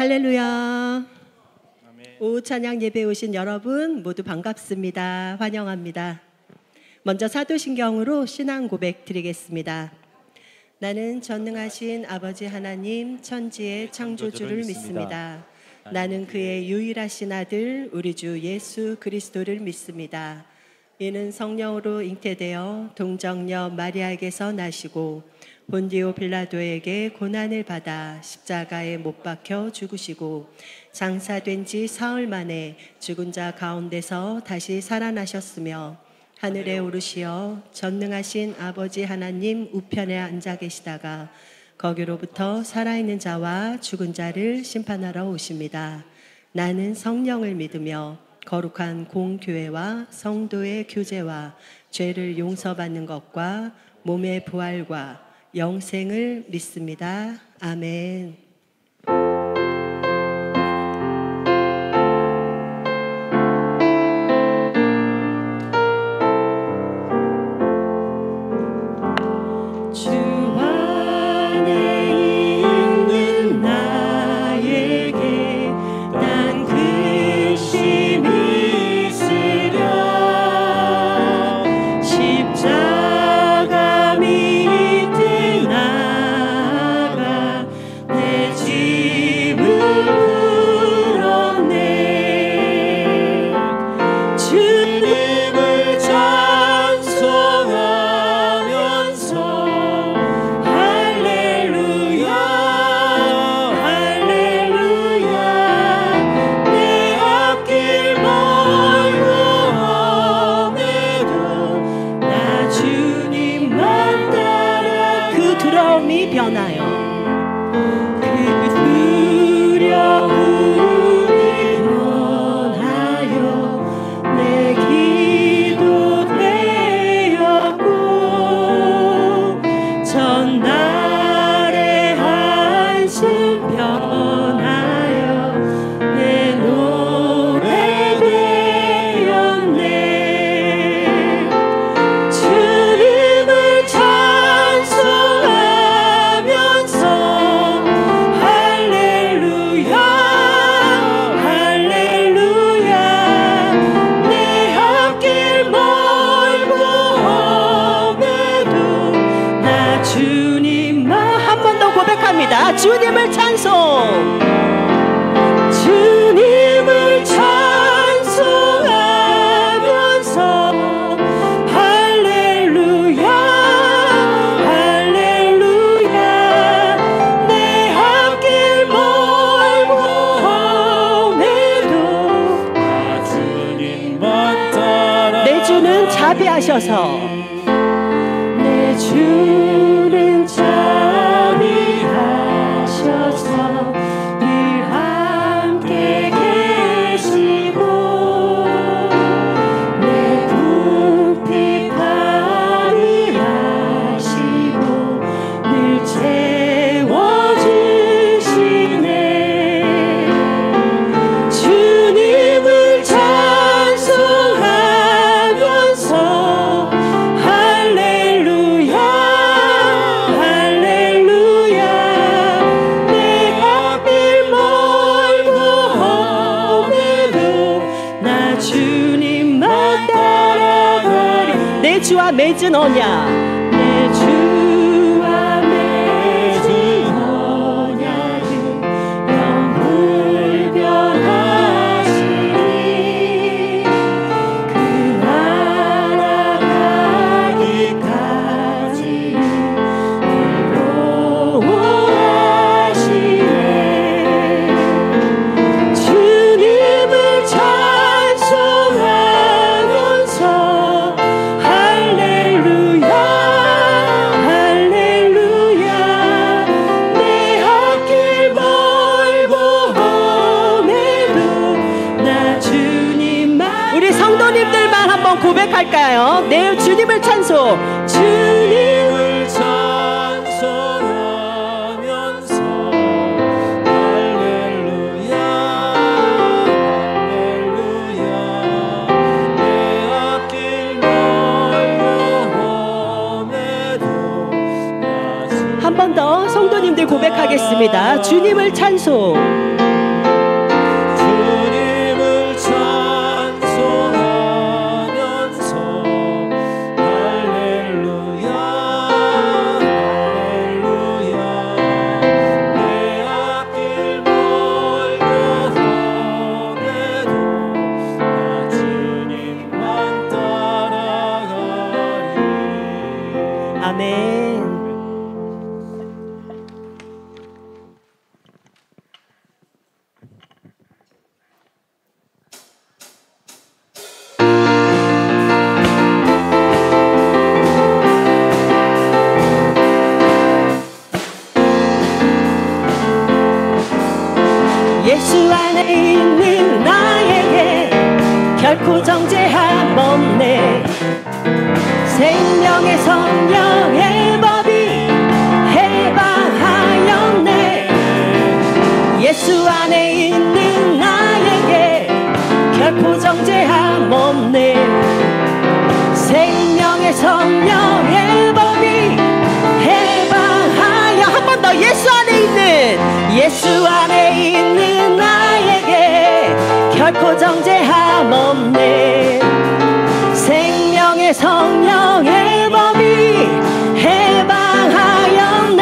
할렐루야. 오후 찬양 예배에 오신 여러분 모두 반갑습니다. 환영합니다. 먼저 사도신경으로 신앙 고백 드리겠습니다. 나는 전능하신 아버지 하나님 천지의 창조주를 믿습니다. 나는 그의 유일하신 아들 우리 주 예수 그리스도를 믿습니다. 이는 성령으로 잉태되어 동정녀 마리아에게서 나시고 본디오 빌라도에게 고난을 받아 십자가에 못 박혀 죽으시고 장사된 지 사흘 만에 죽은 자 가운데서 다시 살아나셨으며 하늘에 오르시어 전능하신 아버지 하나님 우편에 앉아 계시다가 거기로부터 살아있는 자와 죽은 자를 심판하러 오십니다. 나는 성령을 믿으며 거룩한 공교회와 성도의 교제와 죄를 용서받는 것과 몸의 부활과 영생을 믿습니다. 아멘. 주님을 찬송. 주님을 찬송하면서 할렐루야 할렐루야 내 앞길 멀고 험해도 나 주님만 따라 내 주는 자비하셔서 내 주는 늘 함께 계시고 내 부피 발휘하시고 늘 채워주시네. 주님을 찬송하면서 할렐루야 주와 맺은 언약 내 주와 맺은 언약은 영불변하시니 그 나라 가기까지 보호하시네. 주님을 찬송하면서 고백할까요? 내 주님을 찬송. 주님을 찬송하면서 할렐루야 할렐루야 내 앞길 멀고 험해도 한 번 더 성도님들 고백하겠습니다. 주님을 찬송. 정죄함 없네. 생명의 성령의 법이 해방하였네. 예수 안에 있는 나에게 결코 정죄함 없네. 생명의 성령의 법이 해방하여 한 번 더 예수 안에 있는 나에게 결코 정죄함 없네. 생명의 성령의 법이 해방하였네.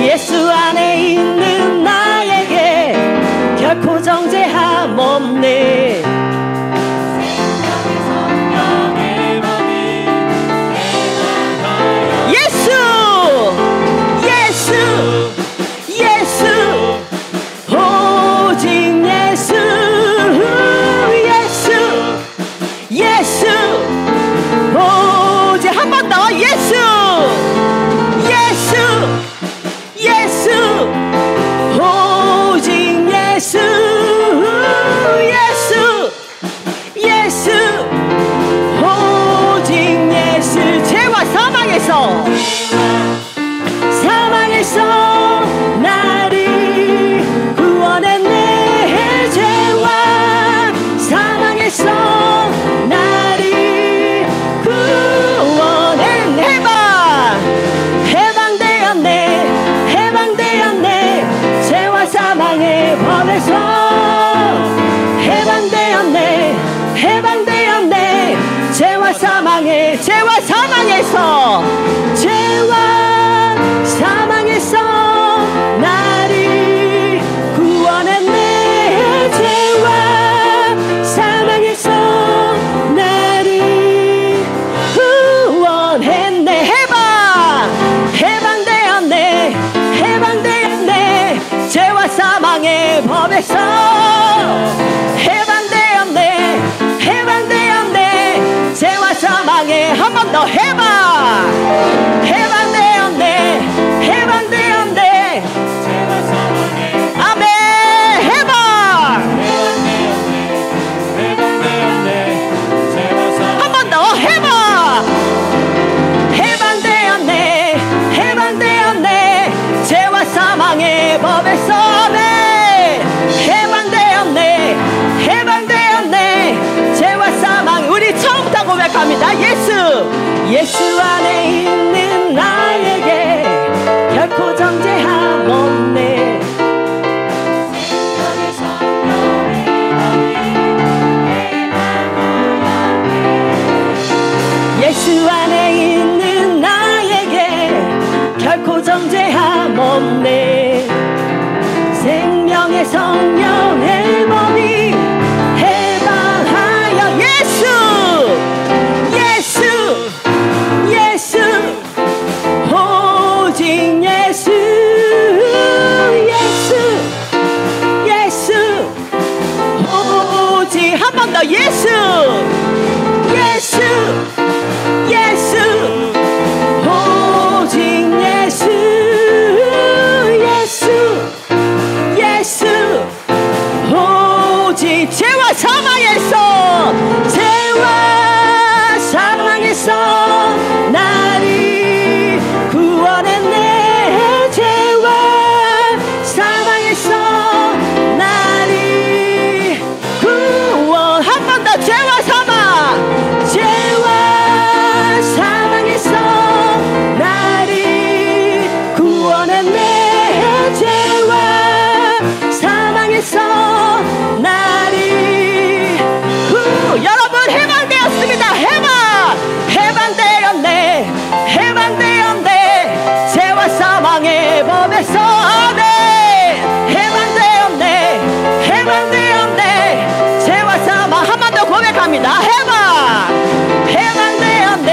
예수 안에 있는 나에게 결코 정죄함 없네. 사망에서 나를 구원했네. 죄와 사망에서 나를 구원했네. 해방되었네. 죄와 사망의 법에서 해방되었네. 죄와 사망에서 나를 구원했네. 죄와 사망에서 나를 구원했네. 해방되었네. 죄와 사망의 법에서 해방되었네. 죄와 사망의 한 번 더 해방되었네. 아멘. 한 번 더 해방되었네. 죄와 사망의 법에서 해방되었네. 죄와 사망. 우리 처음부터 고백합니다. 예수 안에 있는 나에게 결코 정죄함 없네. 예수 안에 있는 나에게 결코 정죄함 없네. 생명의 성령의 법이 해방하여 예수 오직 예수 오직 한 번 더 예수 오직 예수 오직 죄와 사망에서 나를 구원했네. 죄와 사망에서 나를 구원. 한 번 더 죄와 사망에서 나를 구원했네. 죄와 사망에서 나를 여러분 해방되었습니다. 해방되었네. 죄와 사망의 법에서 해방되었네. 죄와 사망. 한 번 더 고백합니다. 해방되었네.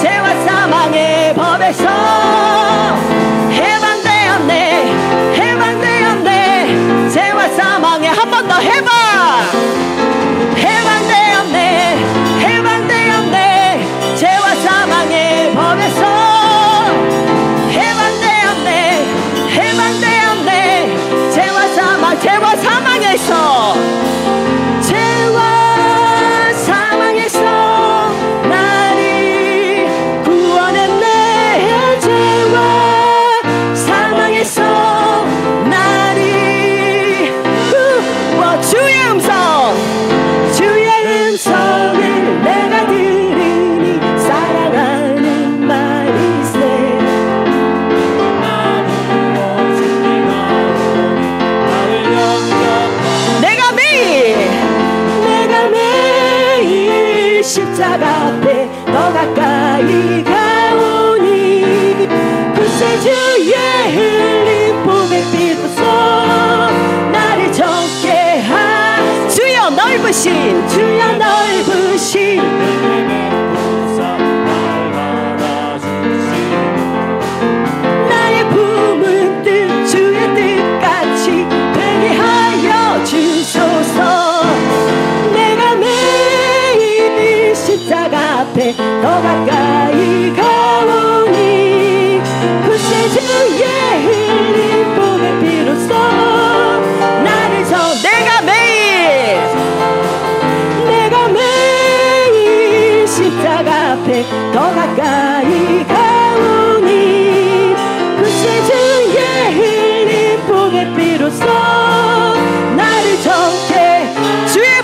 죄와 사망의 법에서 해방되었네. 죄와 사망의 한 번 더 해방되었네. 죄와 사망의 법에서 해방되었네. 죄와 사망에서 십자가 앞에 더 가까이 가오니 구세주의 흘린 보배 피로써 나를 정케 하 주여 넓으신 주여 넓으신 나의 품은 뜻 주의 뜻같이 되게 하여 주소서 내가 매일 십자가 앞에 더 가까이 가오니 구세주의 흘린 보배 피로써 나를 내가 매일 십자가 앞에 더 가까이 가오니 구세주의 흘린 보배 피로써 나를 정케 주의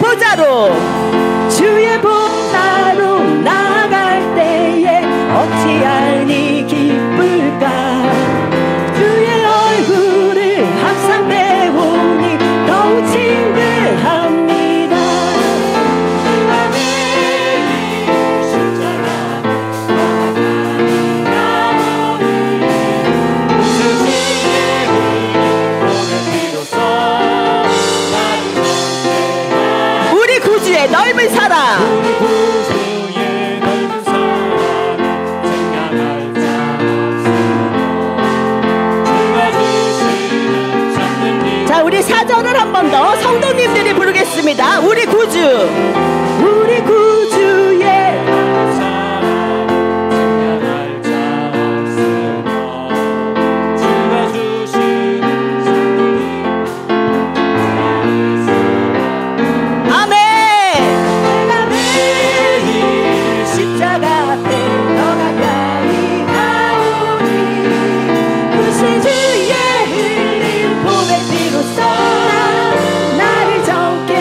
보좌로 나아갈 때에 어찌하니 기쁠까 주의 얼굴을 항상 배우니 더욱 친근합니다 내가 매일 십자가 구세주의 흘린 보배 피로써 나를 정케 우리 구주의 넓은 사랑 우리 사전을 한 번 더 성도님들이 부르겠습니다. 우리 구주의 아멘. 내가 매일 십자가 앞에 더 가까이 가오니 구세주의 흘린 보배 피로써 나를 정케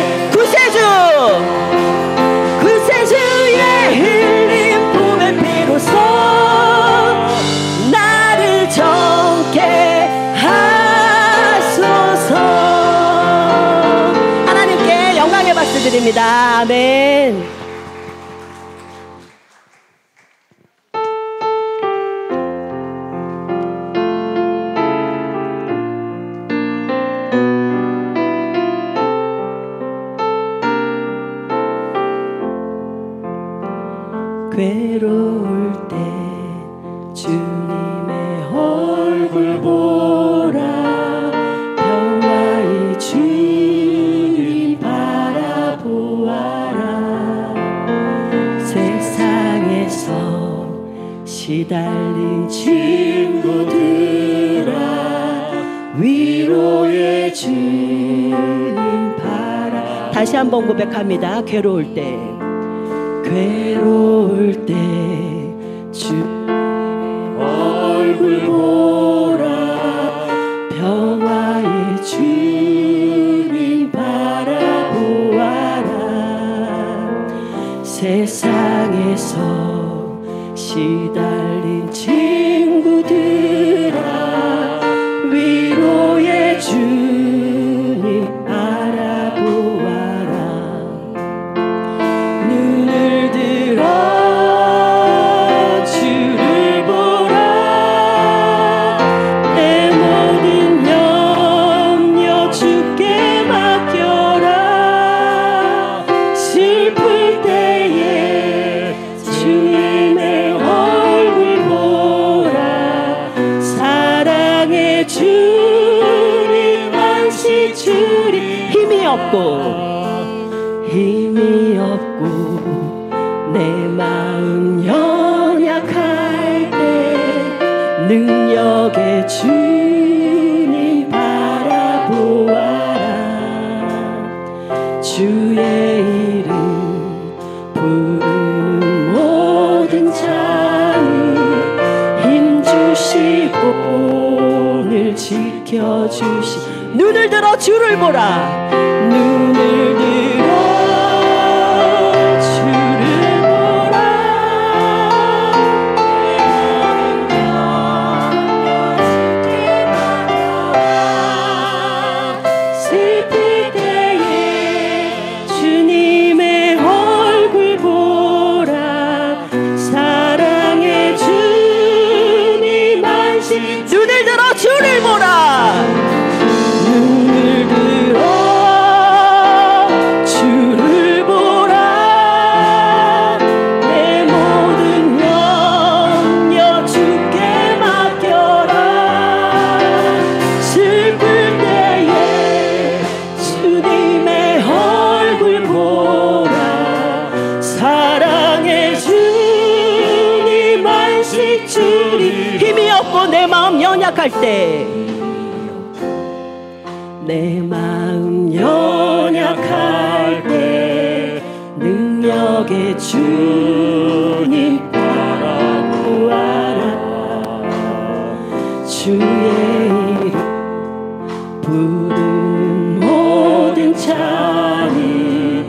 구세주의 흘린 보배 피로써 나를 정케 하소서 하나님께 영광의 박수 드립니다. 아멘. 괴로울 때 주님의 얼굴 보라 평화의 주님 바라보아라 세상에서 시달린 친구들아 위로의 주님 바라 다시 한번 고백합니다. 괴로울 때 주님의 얼굴 보라 평화의 주님 바라보아라 세상에서 시달린 친구들아 위로의 주님 바라보아라 눈을 들어 주를 보라 내 모든 염려 주께 맡겨라 슬플 때에 주님의 얼굴 보라 사랑의 주님 안식 주리 힘이 없고 내 마음 연약할 때 능력의 주님 바라보아라 주의 이름 부르는 모든 자는 힘주시고 오늘 지켜주시 눈을 들어 주를 보라 눈을 들어 슬플 때에 주님의 얼굴 보라 아파도 내 마음 연약할 때, 내 마음 연약할 때 능력의 주님 바라보아라. 주의 이름 부르는 모든 자니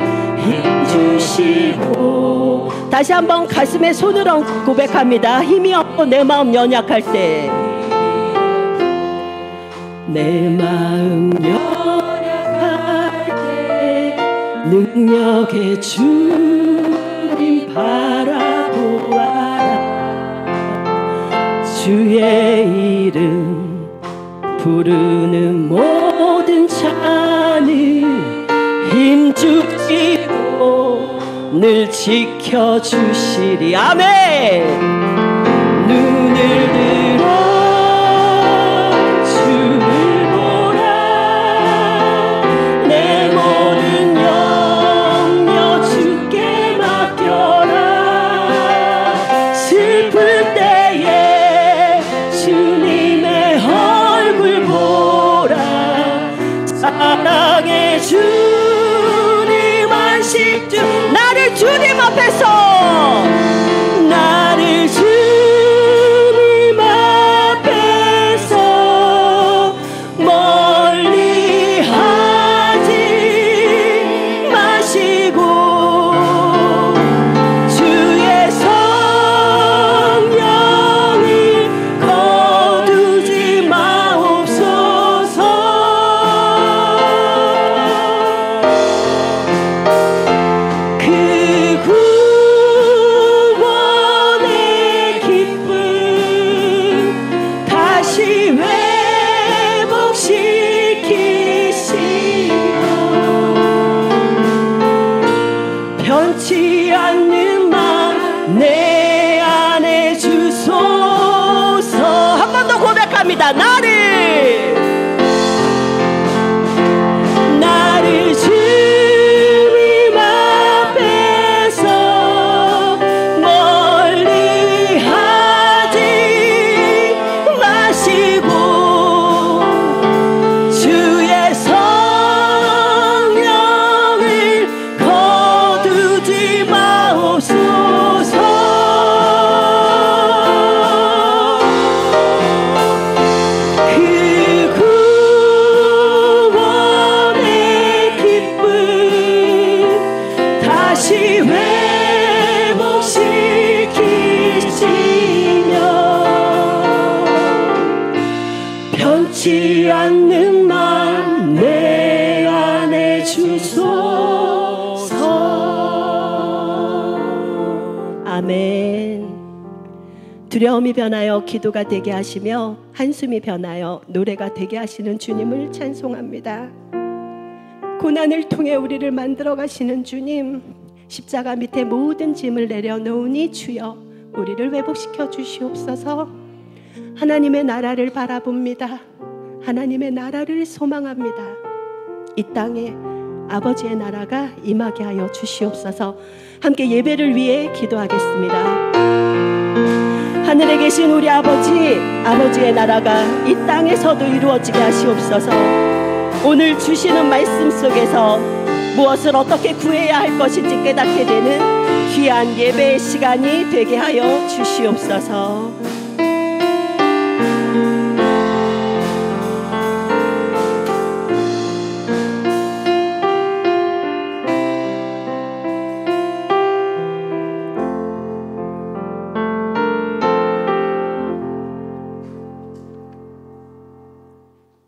힘주시고. 다시 한번 가슴에 손을 얹고 고백합니다. 힘이 없고 내 마음 연약할 때, 내 마음 연약할 때 능력의 주님 바라보아라. 주의 이름 부르는 모든 자는 힘주시고 늘 지켜주시리. 아멘. 눈을 들어 주를 보라. 내 모든 염려 주께 맡겨라. 슬플 때에 주님의 얼굴 보라. 사랑의 주님 안식 주. 나를 주님 앞에서, 나를 주님 앞에서 멀리 하지 마시고 주의 성령을 거두지 마옵소서. 그 구원의 기쁨 다시 회복시키시며 변치 않는 마음 내 안에 주소서. 한 번 더 고백합니다. 나를 주님 앞에서 멀리 하지 마시고 주의 성령을 거두지 마옵소서. 그 구원의 기쁨 다시 회복시키시며 변치 않는 마음 내 안에 주소서. 아멘. 두려움이 변하여 기도가 되게 하시며 한숨이 변하여 노래가 되게 하시는 주님을 찬송합니다. 고난을 통해 우리를 만들어 가시는 주님, 십자가 밑에 모든 짐을 내려놓으니 주여 우리를 회복시켜 주시옵소서. 하나님의 나라를 바라봅니다. 하나님의 나라를 소망합니다. 이 땅에 아버지의 나라가 임하게 하여 주시옵소서. 함께 예배를 위해 기도하겠습니다. 하늘에 계신 우리 아버지, 아버지의 나라가 이 땅에서도 이루어지게 하시옵소서. 오늘 주시는 말씀 속에서 무엇을 어떻게 구해야 할 것인지 깨닫게 되는 귀한 예배의 시간이 되게 하여 주시옵소서.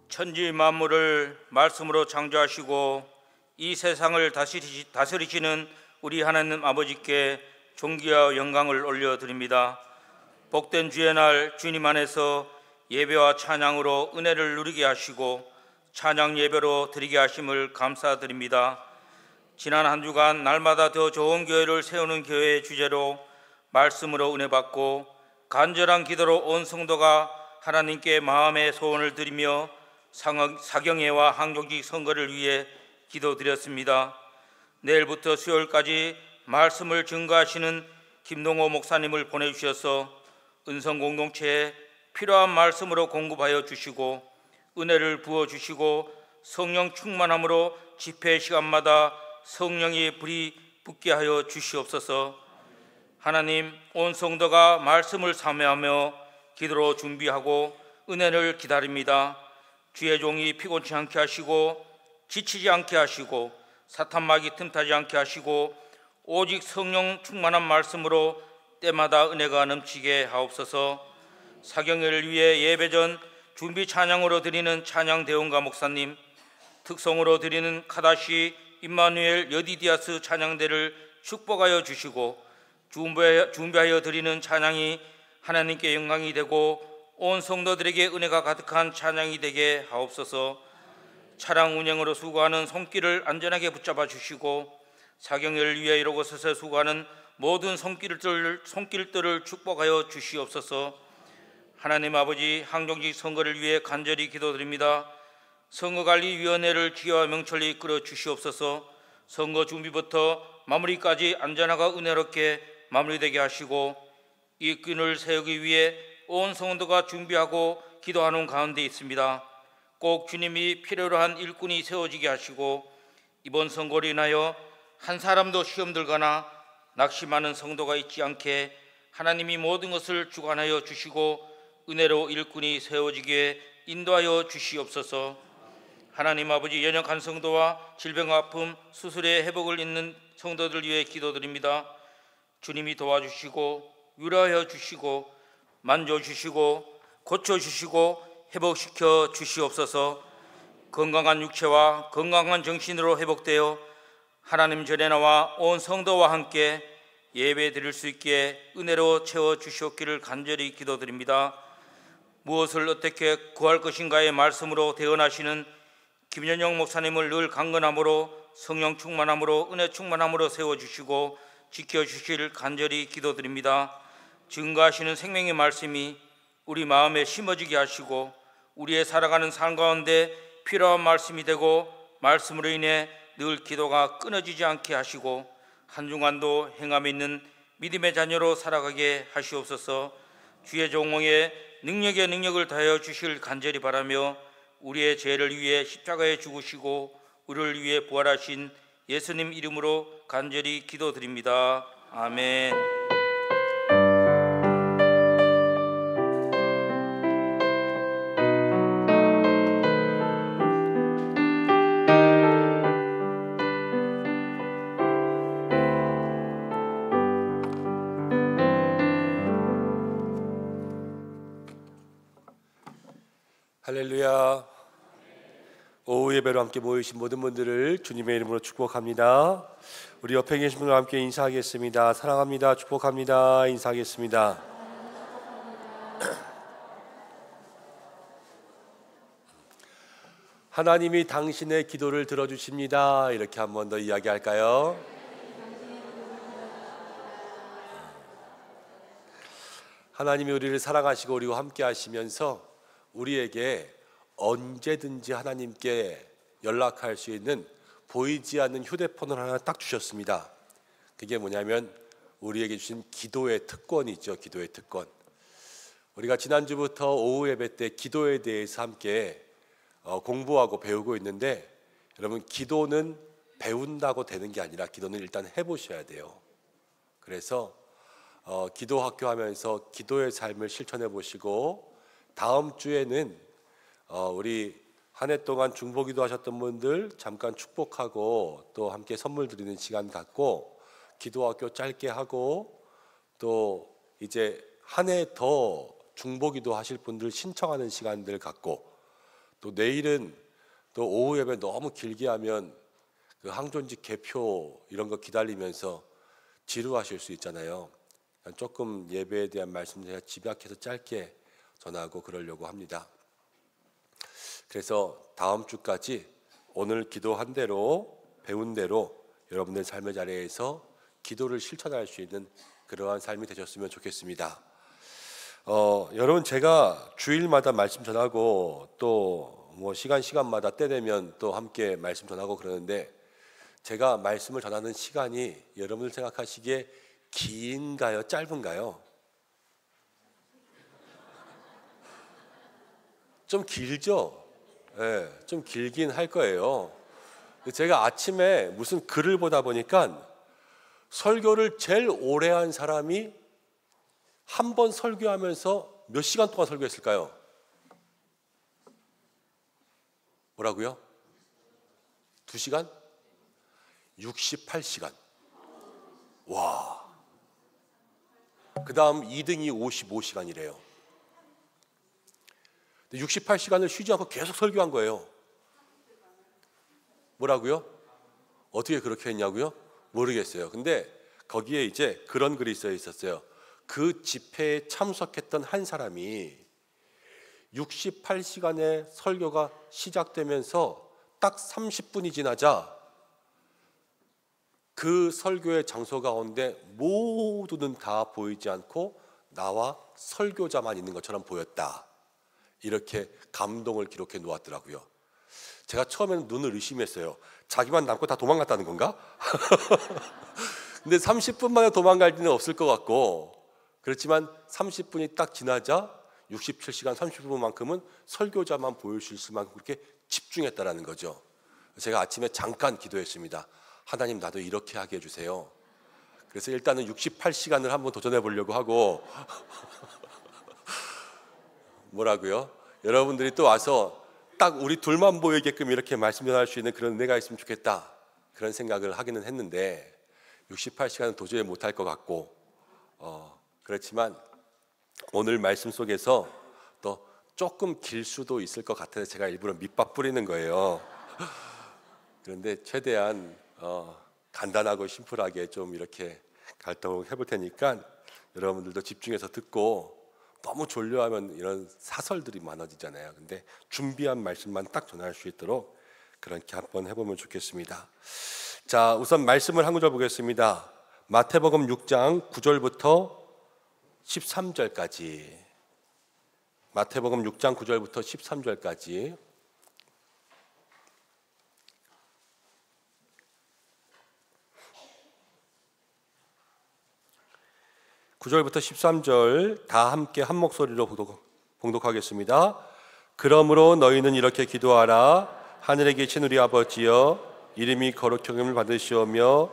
천지 만물을 말씀으로 창조하시고 이 세상을 다스리시는 우리 하나님 아버지께 존귀와 영광을 올려드립니다. 복된 주의 날 주님 안에서 예배와 찬양으로 은혜를 누리게 하시고 찬양 예배로 드리게 하심을 감사드립니다. 지난 한 주간 날마다 더 좋은 교회를 세우는 교회의 주제로 말씀으로 은혜 받고 간절한 기도로 온 성도가 하나님께 마음의 소원을 드리며 사경회와 항공직 선거를 위해 기도드렸습니다. 내일부터 수요일까지 말씀을 증거하시는 김동호 목사님을 보내주셔서 은성공동체에 필요한 말씀으로 공급하여 주시고 은혜를 부어 주시고 성령 충만함으로 집회 시간마다 성령의 불이 붙게 하여 주시옵소서. 하나님, 온 성도가 말씀을 사모하며 기도로 준비하고 은혜를 기다립니다. 주의 종이 피곤치 않게 하시고 지치지 않게 하시고 사탄마귀 틈타지 않게 하시고 오직 성령 충만한 말씀으로 때마다 은혜가 넘치게 하옵소서. 사경회를 위해 예배 전 준비 찬양으로 드리는 찬양 대원가 목사님, 특성으로 드리는 카다시 임마누엘 여디디아스 찬양대를 축복하여 주시고 준비하여 드리는 찬양이 하나님께 영광이 되고 온 성도들에게 은혜가 가득한 찬양이 되게 하옵소서. 차량 운행으로 수고하는 손길을 안전하게 붙잡아 주시고 사경회를 위해 이러고 서서 수고하는 모든 손길들을 축복하여 주시옵소서. 하나님 아버지, 항정직 선거를 위해 간절히 기도드립니다. 선거관리위원회를 지혜와 명철히 이끌어 주시옵소서. 선거 준비부터 마무리까지 안전하고 은혜롭게 마무리되게 하시고 이 끈을 세우기 위해 온 성도가 준비하고 기도하는 가운데 있습니다. 꼭 주님이 필요로 한 일꾼이 세워지게 하시고 이번 선거로 인하여 한 사람도 시험 들거나 낙심하는 성도가 있지 않게 하나님이 모든 것을 주관하여 주시고 은혜로 일꾼이 세워지게 인도하여 주시옵소서. 하나님 아버지, 연약한 성도와 질병 아픔 수술의 회복을 잇는 성도들 위해 기도드립니다. 주님이 도와주시고 위로하여 주시고 만져주시고 고쳐주시고 회복시켜 주시옵소서. 건강한 육체와 건강한 정신으로 회복되어 하나님 전에 나와 온 성도와 함께 예배 드릴 수 있게 은혜로 채워 주시옵기를 간절히 기도드립니다. 무엇을 어떻게 구할 것인가의 말씀으로 대언하시는 김연영 목사님을 늘 강건함으로 성령 충만함으로 은혜 충만함으로 세워주시고 지켜주실 간절히 기도드립니다. 증거하시는 생명의 말씀이 우리 마음에 심어지게 하시고 우리의 살아가는 삶 가운데 필요한 말씀이 되고 말씀으로 인해 늘 기도가 끊어지지 않게 하시고 한중간도 행함에 있는 믿음의 자녀로 살아가게 하시옵소서. 주의 종의 능력에 능력을 다하여 주실 간절히 바라며 우리의 죄를 위해 십자가에 죽으시고 우리를 위해 부활하신 예수님 이름으로 간절히 기도드립니다. 아멘. 할렐루야. 오후 예배로 함께 모이신 모든 분들을 주님의 이름으로 축복합니다. 우리 옆에 계신 분과 함께 인사하겠습니다. 사랑합니다. 축복합니다. 인사하겠습니다. 하나님이 당신의 기도를 들어주십니다. 이렇게 한 번 더 이야기할까요? 하나님이 우리를 사랑하시고 우리와 함께 하시면서 우리에게 언제든지 하나님께 연락할 수 있는 보이지 않는 휴대폰을 하나 딱 주셨습니다. 그게 뭐냐면 우리에게 주신 기도의 특권이죠. 기도의 특권. 우리가 지난주부터 오후 예배 때 기도에 대해서 함께 공부하고 배우고 있는데, 여러분, 기도는 배운다고 되는 게 아니라 기도는 일단 해보셔야 돼요. 그래서 기도 학교 하면서 기도의 삶을 실천해 보시고, 다음 주에는 우리 한 해 동안 중보기도 하셨던 분들 잠깐 축복하고 또 함께 선물 드리는 시간 갖고 기도학교 짧게 하고, 또 이제 한 해 더 중보기도 하실 분들 신청하는 시간들 갖고, 또 내일은 또 오후 예배 너무 길게 하면 그 항존직 개표 이런 거 기다리면서 지루하실 수 있잖아요. 조금 예배에 대한 말씀 제가 집약해서 짧게 전하고 그러려고 합니다. 그래서 다음 주까지 오늘 기도한 대로 배운 대로 여러분의 삶의 자리에서 기도를 실천할 수 있는 그러한 삶이 되셨으면 좋겠습니다. 여러분, 제가 주일마다 말씀 전하고 또 뭐 시간마다 때 되면 또 함께 말씀 전하고 그러는데, 제가 말씀을 전하는 시간이 여러분들 생각하시기에 긴가요? 짧은가요? 좀 길죠? 예, 좀 길긴 할 거예요. 제가 아침에 무슨 글을 보다 보니까 설교를 제일 오래 한 사람이 한 번 설교하면서 몇 시간 동안 설교했을까요? 뭐라고요? 2시간? 68시간. 와. 그 다음 2등이 55시간이래요. 68시간을 쉬지 않고 계속 설교한 거예요. 뭐라고요? 어떻게 그렇게 했냐고요? 모르겠어요. 근데 거기에 이제 그런 글이 써 있었어요. 그 집회에 참석했던 한 사람이 68시간의 설교가 시작되면서 딱 30분이 지나자 그 설교의 장소 가운데 모두는 다 보이지 않고 나와 설교자만 있는 것처럼 보였다. 이렇게 감동을 기록해 놓았더라고요. 제가 처음에는 눈을 의심했어요. 자기만 남고 다 도망갔다는 건가? 근데 30분 만에 도망갈 리는 없을 것 같고, 그렇지만 30분이 딱 지나자 67시간 30분만큼은 설교자만 보일 수 있을 만큼 그렇게 집중했다라는 거죠. 제가 아침에 잠깐 기도했습니다. 하나님, 나도 이렇게 하게 해주세요. 그래서 일단은 68시간을 한번 도전해 보려고 하고 뭐라고요? 여러분들이 또 와서 딱 우리 둘만 보이게끔 이렇게 말씀 전할 수 있는 그런 은혜가 있으면 좋겠다, 그런 생각을 하기는 했는데 68시간은 도저히 못할 것 같고, 그렇지만 오늘 말씀 속에서 또 조금 길 수도 있을 것 같아서 제가 일부러 밑밥 뿌리는 거예요. 그런데 최대한 간단하고 심플하게 좀 이렇게 갈등을 해볼 테니까 여러분들도 집중해서 듣고, 너무 졸려하면 이런 사설들이 많아지잖아요. 근데 준비한 말씀만 딱 전할 수 있도록 그렇게 한번 해보면 좋겠습니다. 자, 우선 말씀을 한 구절 보겠습니다. 마태복음 6장 9절부터 13절까지. 마태복음 6장 9절부터 13절까지. (9절부터) 13절 다 함께 한 목소리로 봉독하겠습니다. 그러므로 너희는 이렇게 기도하라. 하늘에 계신 우리 아버지여, 이름이 거룩히 여김을 받으시오며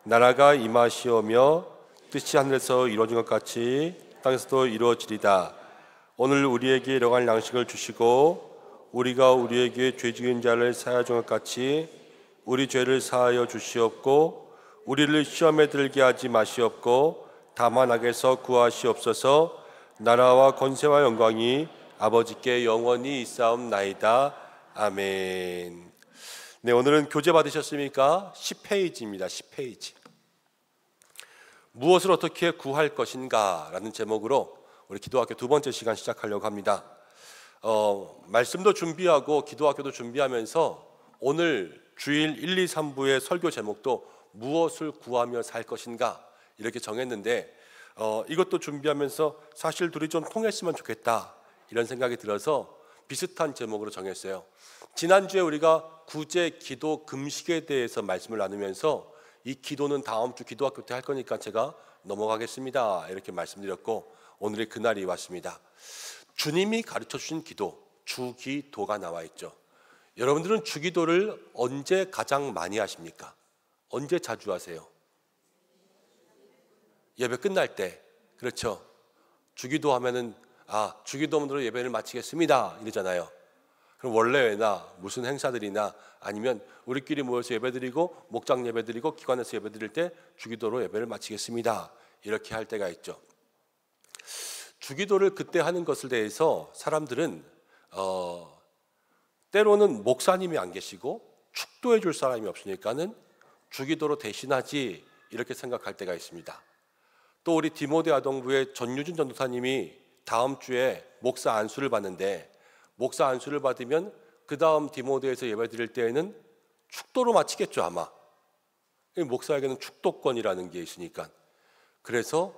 나라가 임하시오며 뜻이 하늘에서 이루어진 것 같이 땅에서도 이루어지리다. 오늘 우리에게 일용할 양식을 주시고 우리가 우리에게 죄 지은 자를 사하여 준 것 같이 우리 죄를 사하여 주시옵고 우리를 시험에 들게 하지 마시옵고 다만 악에서 구하시옵소서. 나라와 권세와 영광이 아버지께 영원히 있사옵나이다. 아멘. 네, 오늘은 교재 받으셨습니까? 10페이지입니다. 10페이지. 무엇을 어떻게 구할 것인가 라는 제목으로 우리 기도학교 두 번째 시간 시작하려고 합니다. 말씀도 준비하고 기도학교도 준비하면서 오늘 주일 1, 2, 3부의 설교 제목도 무엇을 구하며 살 것인가 이렇게 정했는데, 이것도 준비하면서 사실 둘이 좀 통했으면 좋겠다 이런 생각이 들어서 비슷한 제목으로 정했어요. 지난주에 우리가 구제, 기도, 금식에 대해서 말씀을 나누면서 이 기도는 다음 주 기도학교 때 할 거니까 제가 넘어가겠습니다 이렇게 말씀드렸고, 오늘의 그날이 왔습니다. 주님이 가르쳐 주신 기도, 주기도가 나와 있죠. 여러분들은 주기도를 언제 가장 많이 하십니까? 언제 자주 하세요? 예배 끝날 때. 그렇죠. 주기도 하면은 주기도문으로 예배를 마치겠습니다 이러잖아요. 그럼 원래나 무슨 행사들이나 아니면 우리끼리 모여서 예배드리고 목장 예배드리고 기관에서 예배드릴 때 주기도로 예배를 마치겠습니다 이렇게 할 때가 있죠. 주기도를 그때 하는 것에 대해서 사람들은 때로는 목사님이 안 계시고 축도해 줄 사람이 없으니까는 주기도로 대신하지 이렇게 생각할 때가 있습니다. 또 우리 디모데 아동부의 전유준 전도사님이 다음 주에 목사 안수를 받는데, 목사 안수를 받으면 그 다음 디모데에서 예배드릴 때에는 축도로 마치겠죠 아마. 목사에게는 축도권이라는 게 있으니까. 그래서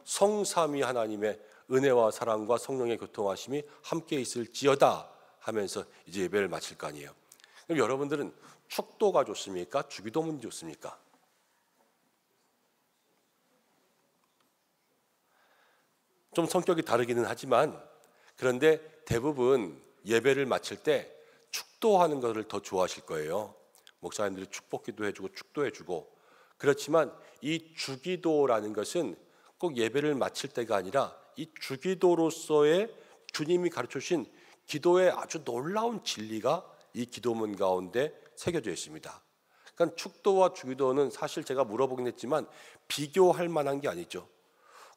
성삼위 하나님의 은혜와 사랑과 성령의 교통하심이 함께 있을지어다 하면서 이제 예배를 마칠 거 아니에요. 그럼 여러분들은 축도가 좋습니까? 주기도문이 좋습니까? 좀 성격이 다르기는 하지만 그런데 대부분 예배를 마칠 때 축도하는 것을 더 좋아하실 거예요. 목사님들이 축복기도 해주고 축도해주고. 그렇지만 이 주기도라는 것은 꼭 예배를 마칠 때가 아니라 이 주기도로서의 주님이 가르쳐 주신 기도의 아주 놀라운 진리가 이 기도문 가운데 새겨져 있습니다. 그러니까 축도와 주기도는 사실 제가 물어보긴 했지만 비교할 만한 게 아니죠.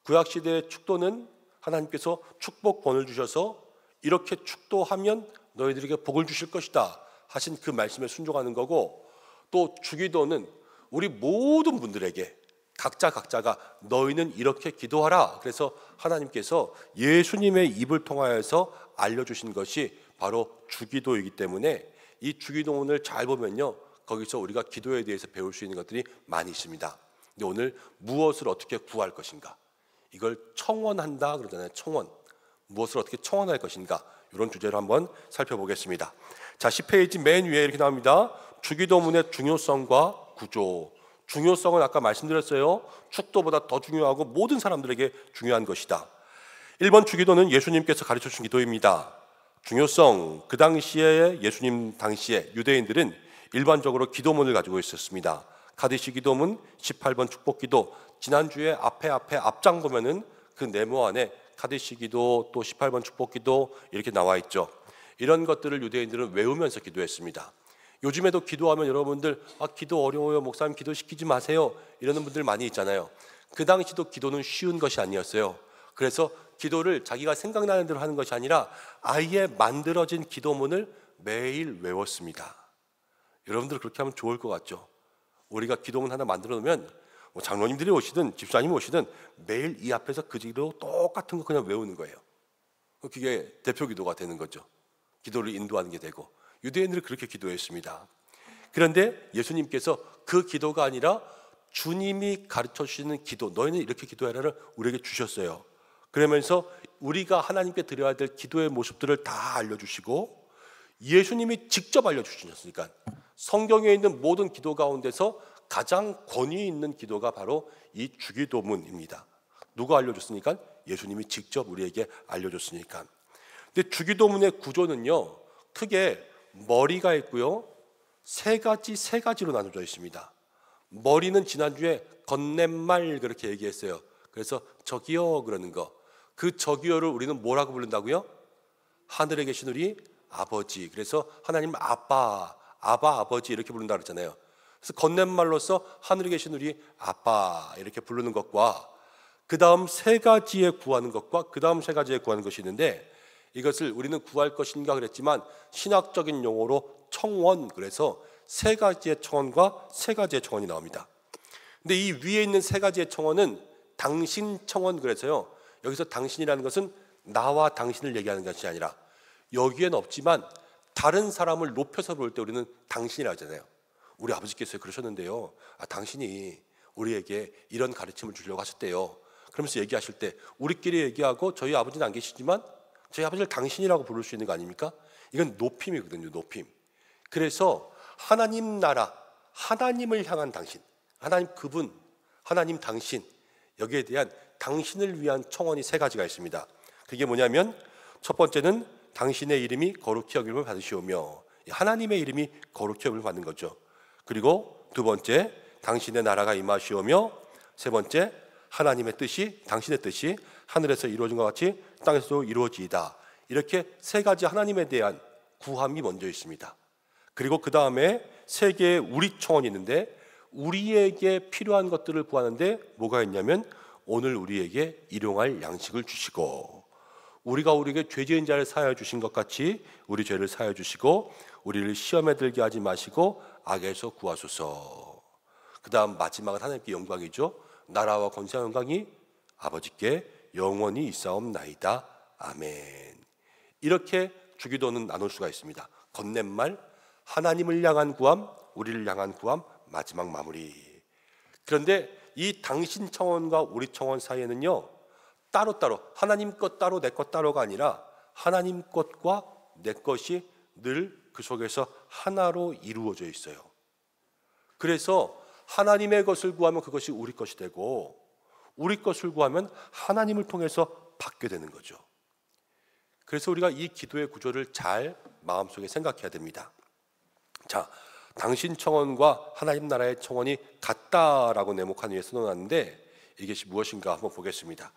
구약시대의 축도는 하나님께서 축복권을 주셔서 이렇게 축도하면 너희들에게 복을 주실 것이다 하신 그 말씀에 순종하는 거고, 또 주기도는 우리 모든 분들에게 각자가 너희는 이렇게 기도하라, 그래서 하나님께서 예수님의 입을 통하여서 알려주신 것이 바로 주기도이기 때문에 이 주기도문을 잘 보면요, 거기서 우리가 기도에 대해서 배울 수 있는 것들이 많이 있습니다. 근데 오늘 무엇을 어떻게 구할 것인가, 이걸 청원한다 그러잖아요. 청원. 무엇을 어떻게 청원할 것인가, 이런 주제를 한번 살펴보겠습니다. 자, 10페이지 맨 위에 이렇게 나옵니다. 주기도문의 중요성과 구조. 중요성은 아까 말씀드렸어요. 축도보다 더 중요하고 모든 사람들에게 중요한 것이다. 1번 주기도는 예수님께서 가르쳐 주신 기도입니다. 중요성, 그 당시에 예수님 당시에 유대인들은 일반적으로 기도문을 가지고 있었습니다. 카디시 기도문, 18번 축복기도, 지난주에 앞장 보면은 그 네모 안에 카디시 기도, 또 18번 축복기도 이렇게 나와 있죠. 이런 것들을 유대인들은 외우면서 기도했습니다. 요즘에도 기도하면 여러분들 기도 어려워요, 목사님 기도시키지 마세요, 이러는 분들 많이 있잖아요. 그 당시도 기도는 쉬운 것이 아니었어요. 그래서 기도를 자기가 생각나는 대로 하는 것이 아니라 아예 만들어진 기도문을 매일 외웠습니다. 여러분들 그렇게 하면 좋을 것 같죠? 우리가 기도문 하나 만들어 놓으면 장로님들이 오시든 집사님이 오시든 매일 이 앞에서 그 기도 똑같은 거 그냥 외우는 거예요. 그게 대표 기도가 되는 거죠. 기도를 인도하는 게 되고. 유대인들은 그렇게 기도했습니다. 그런데 예수님께서 그 기도가 아니라 주님이 가르쳐 주시는 기도, 너희는 이렇게 기도해라를 우리에게 주셨어요. 그러면서 우리가 하나님께 드려야 될 기도의 모습들을 다 알려주시고, 예수님이 직접 알려주셨으니까 성경에 있는 모든 기도 가운데서 가장 권위 있는 기도가 바로 이 주기도문입니다. 누가 알려줬으니까? 예수님이 직접 우리에게 알려줬으니까. 근데 주기도문의 구조는요, 크게 머리가 있고요, 세 가지로 나눠져 있습니다. 머리는 지난주에 건넷말 그렇게 얘기했어요. 그래서 저기요 그러는 거. 그 저기요를 우리는 뭐라고 부른다고요? 하늘에 계신 우리 아버지. 그래서 하나님 아버지 이렇게 부른다 그랬잖아요. 그래서 건넷말로서 하늘에 계신 우리 아빠 이렇게 부르는 것과 그 다음 세 가지에 구하는 것과 그 다음 세 가지에 구하는 것이 있는데, 이것을 우리는 구할 것인가 그랬지만 신학적인 용어로 청원, 그래서 세 가지의 청원과 세 가지의 청원이 나옵니다. 근데 이 위에 있는 세 가지의 청원은 당신 청원, 그래서요, 여기서 당신이라는 것은 나와 당신을 얘기하는 것이 아니라 여기에는 없지만 다른 사람을 높여서 부를 때 우리는 당신이라고 하잖아요. 우리 아버지께서 그러셨는데요, 당신이 우리에게 이런 가르침을 주려고 하셨대요. 그러면서 얘기하실 때 우리끼리 얘기하고 저희 아버지는 안 계시지만 저희 아버지를 당신이라고 부를 수 있는 거 아닙니까? 이건 높임이거든요, 높임. 그래서 하나님 나라, 하나님을 향한 당신, 하나님 그분, 하나님 당신, 여기에 대한 당신을 위한 청원이 세 가지가 있습니다. 그게 뭐냐면, 첫 번째는 당신의 이름이 거룩히 여김을 받으시오며, 하나님의 이름이 거룩히 여김을 받는 거죠. 그리고 두 번째, 당신의 나라가 임하시오며, 세 번째, 하나님의 뜻이, 당신의 뜻이 하늘에서 이루어진 것 같이 땅에서도 이루어지이다. 이렇게 세 가지 하나님에 대한 구함이 먼저 있습니다. 그리고 그 다음에 세 개의 우리 청원이 있는데, 우리에게 필요한 것들을 구하는데 뭐가 있냐면, 오늘 우리에게 일용할 양식을 주시고, 우리가 우리에게 죄지은 자를 사하여 주신 것 같이 우리 죄를 사하여 주시고, 우리를 시험에 들게 하지 마시고 악에서 구하소서. 그 다음 마지막은 하나님께 영광이죠. 나라와 권세와 영광이 아버지께 영원히 있사옵나이다. 아멘. 이렇게 주기도는 나눌 수가 있습니다. 건넷말, 하나님을 향한 구함, 우리를 향한 구함, 마지막 마무리. 그런데 이 당신 청원과 우리 청원 사이에는요, 따로따로 하나님 것 따로 내 것 따로가 아니라 하나님 것과 내 것이 늘 그 속에서 하나로 이루어져 있어요. 그래서 하나님의 것을 구하면 그것이 우리 것이 되고, 우리 것을 구하면 하나님을 통해서 받게 되는 거죠. 그래서 우리가 이 기도의 구조를 잘 마음속에 생각해야 됩니다. 자, 당신 청원과 하나님 나라의 청원이 같다라고 네모칸 위에 써놓았는데 이것이 무엇인가 한번 보겠습니다.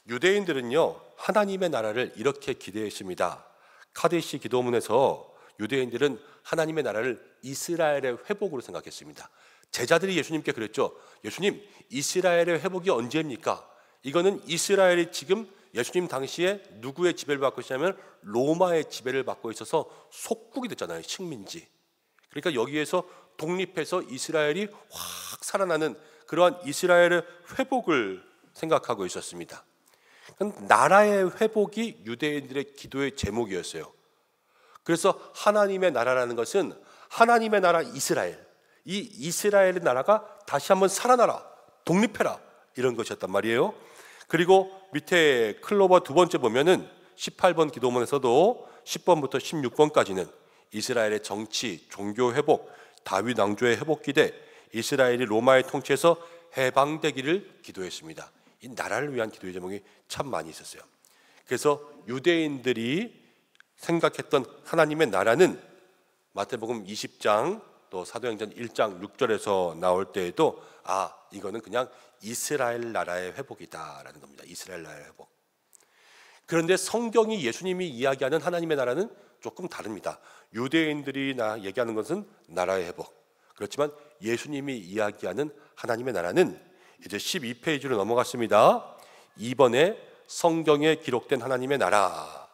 유대인들은요, 하나님의 나라를 이렇게 기대했습니다. 카데시 기도문에서 유대인들은 하나님의 나라를 이스라엘의 회복으로 생각했습니다. 제자들이 예수님께 그랬죠. 예수님, 이스라엘의 회복이 언제입니까? 이거는 이스라엘이 지금 예수님 당시에 누구의 지배를 받고 있냐면 로마의 지배를 받고 있어서 속국이 됐잖아요. 식민지. 그러니까 여기에서 독립해서 이스라엘이 확 살아나는 그러한 이스라엘의 회복을 생각하고 있었습니다. 나라의 회복이 유대인들의 기도의 제목이었어요. 그래서 하나님의 나라라는 것은 하나님의 나라 이스라엘, 이 이스라엘의 나라가 다시 한번 살아나라, 독립해라, 이런 것이었단 말이에요. 그리고 밑에 클로버 두 번째 보면은 18번 기도문에서도 10번부터 16번까지는 이스라엘의 정치, 종교 회복, 다윗 왕조의 회복 기대, 이스라엘이 로마의 통치에서 해방되기를 기도했습니다. 이 나라를 위한 기도의 제목이 참 많이 있었어요. 그래서 유대인들이 생각했던 하나님의 나라는 마태복음 20장 또 사도행전 1장 6절에서 나올 때에도 이거는 그냥 이스라엘 나라의 회복이다라는 겁니다. 이스라엘 나라의 회복. 그런데 성경이 예수님이 이야기하는 하나님의 나라는 조금 다릅니다. 유대인들이 얘기하는 것은 나라의 회복. 그렇지만 예수님이 이야기하는 하나님의 나라는 이제 12페이지로 넘어갔습니다. 이번에 성경에 기록된 하나님의 나라.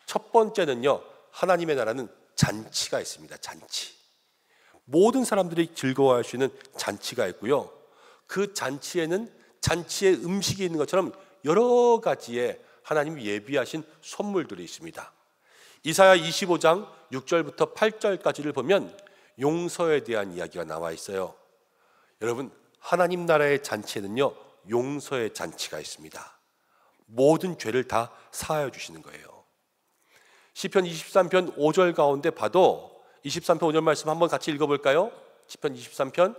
첫 번째는요, 하나님의 나라는 잔치가 있습니다. 잔치. 모든 사람들이 즐거워할 수 있는 잔치가 있고요. 그 잔치에는 잔치의 음식이 있는 것처럼 여러 가지의 하나님이 예비하신 선물들이 있습니다. 이사야 25장 6절부터 8절까지를 보면 용서에 대한 이야기가 나와 있어요. 여러분, 하나님 나라의 잔치에는요, 용서의 잔치가 있습니다. 모든 죄를 다 사하여 주시는 거예요. 시편 23편 5절 가운데 봐도 23편 5절 말씀 한번 같이 읽어볼까요? 시편 23편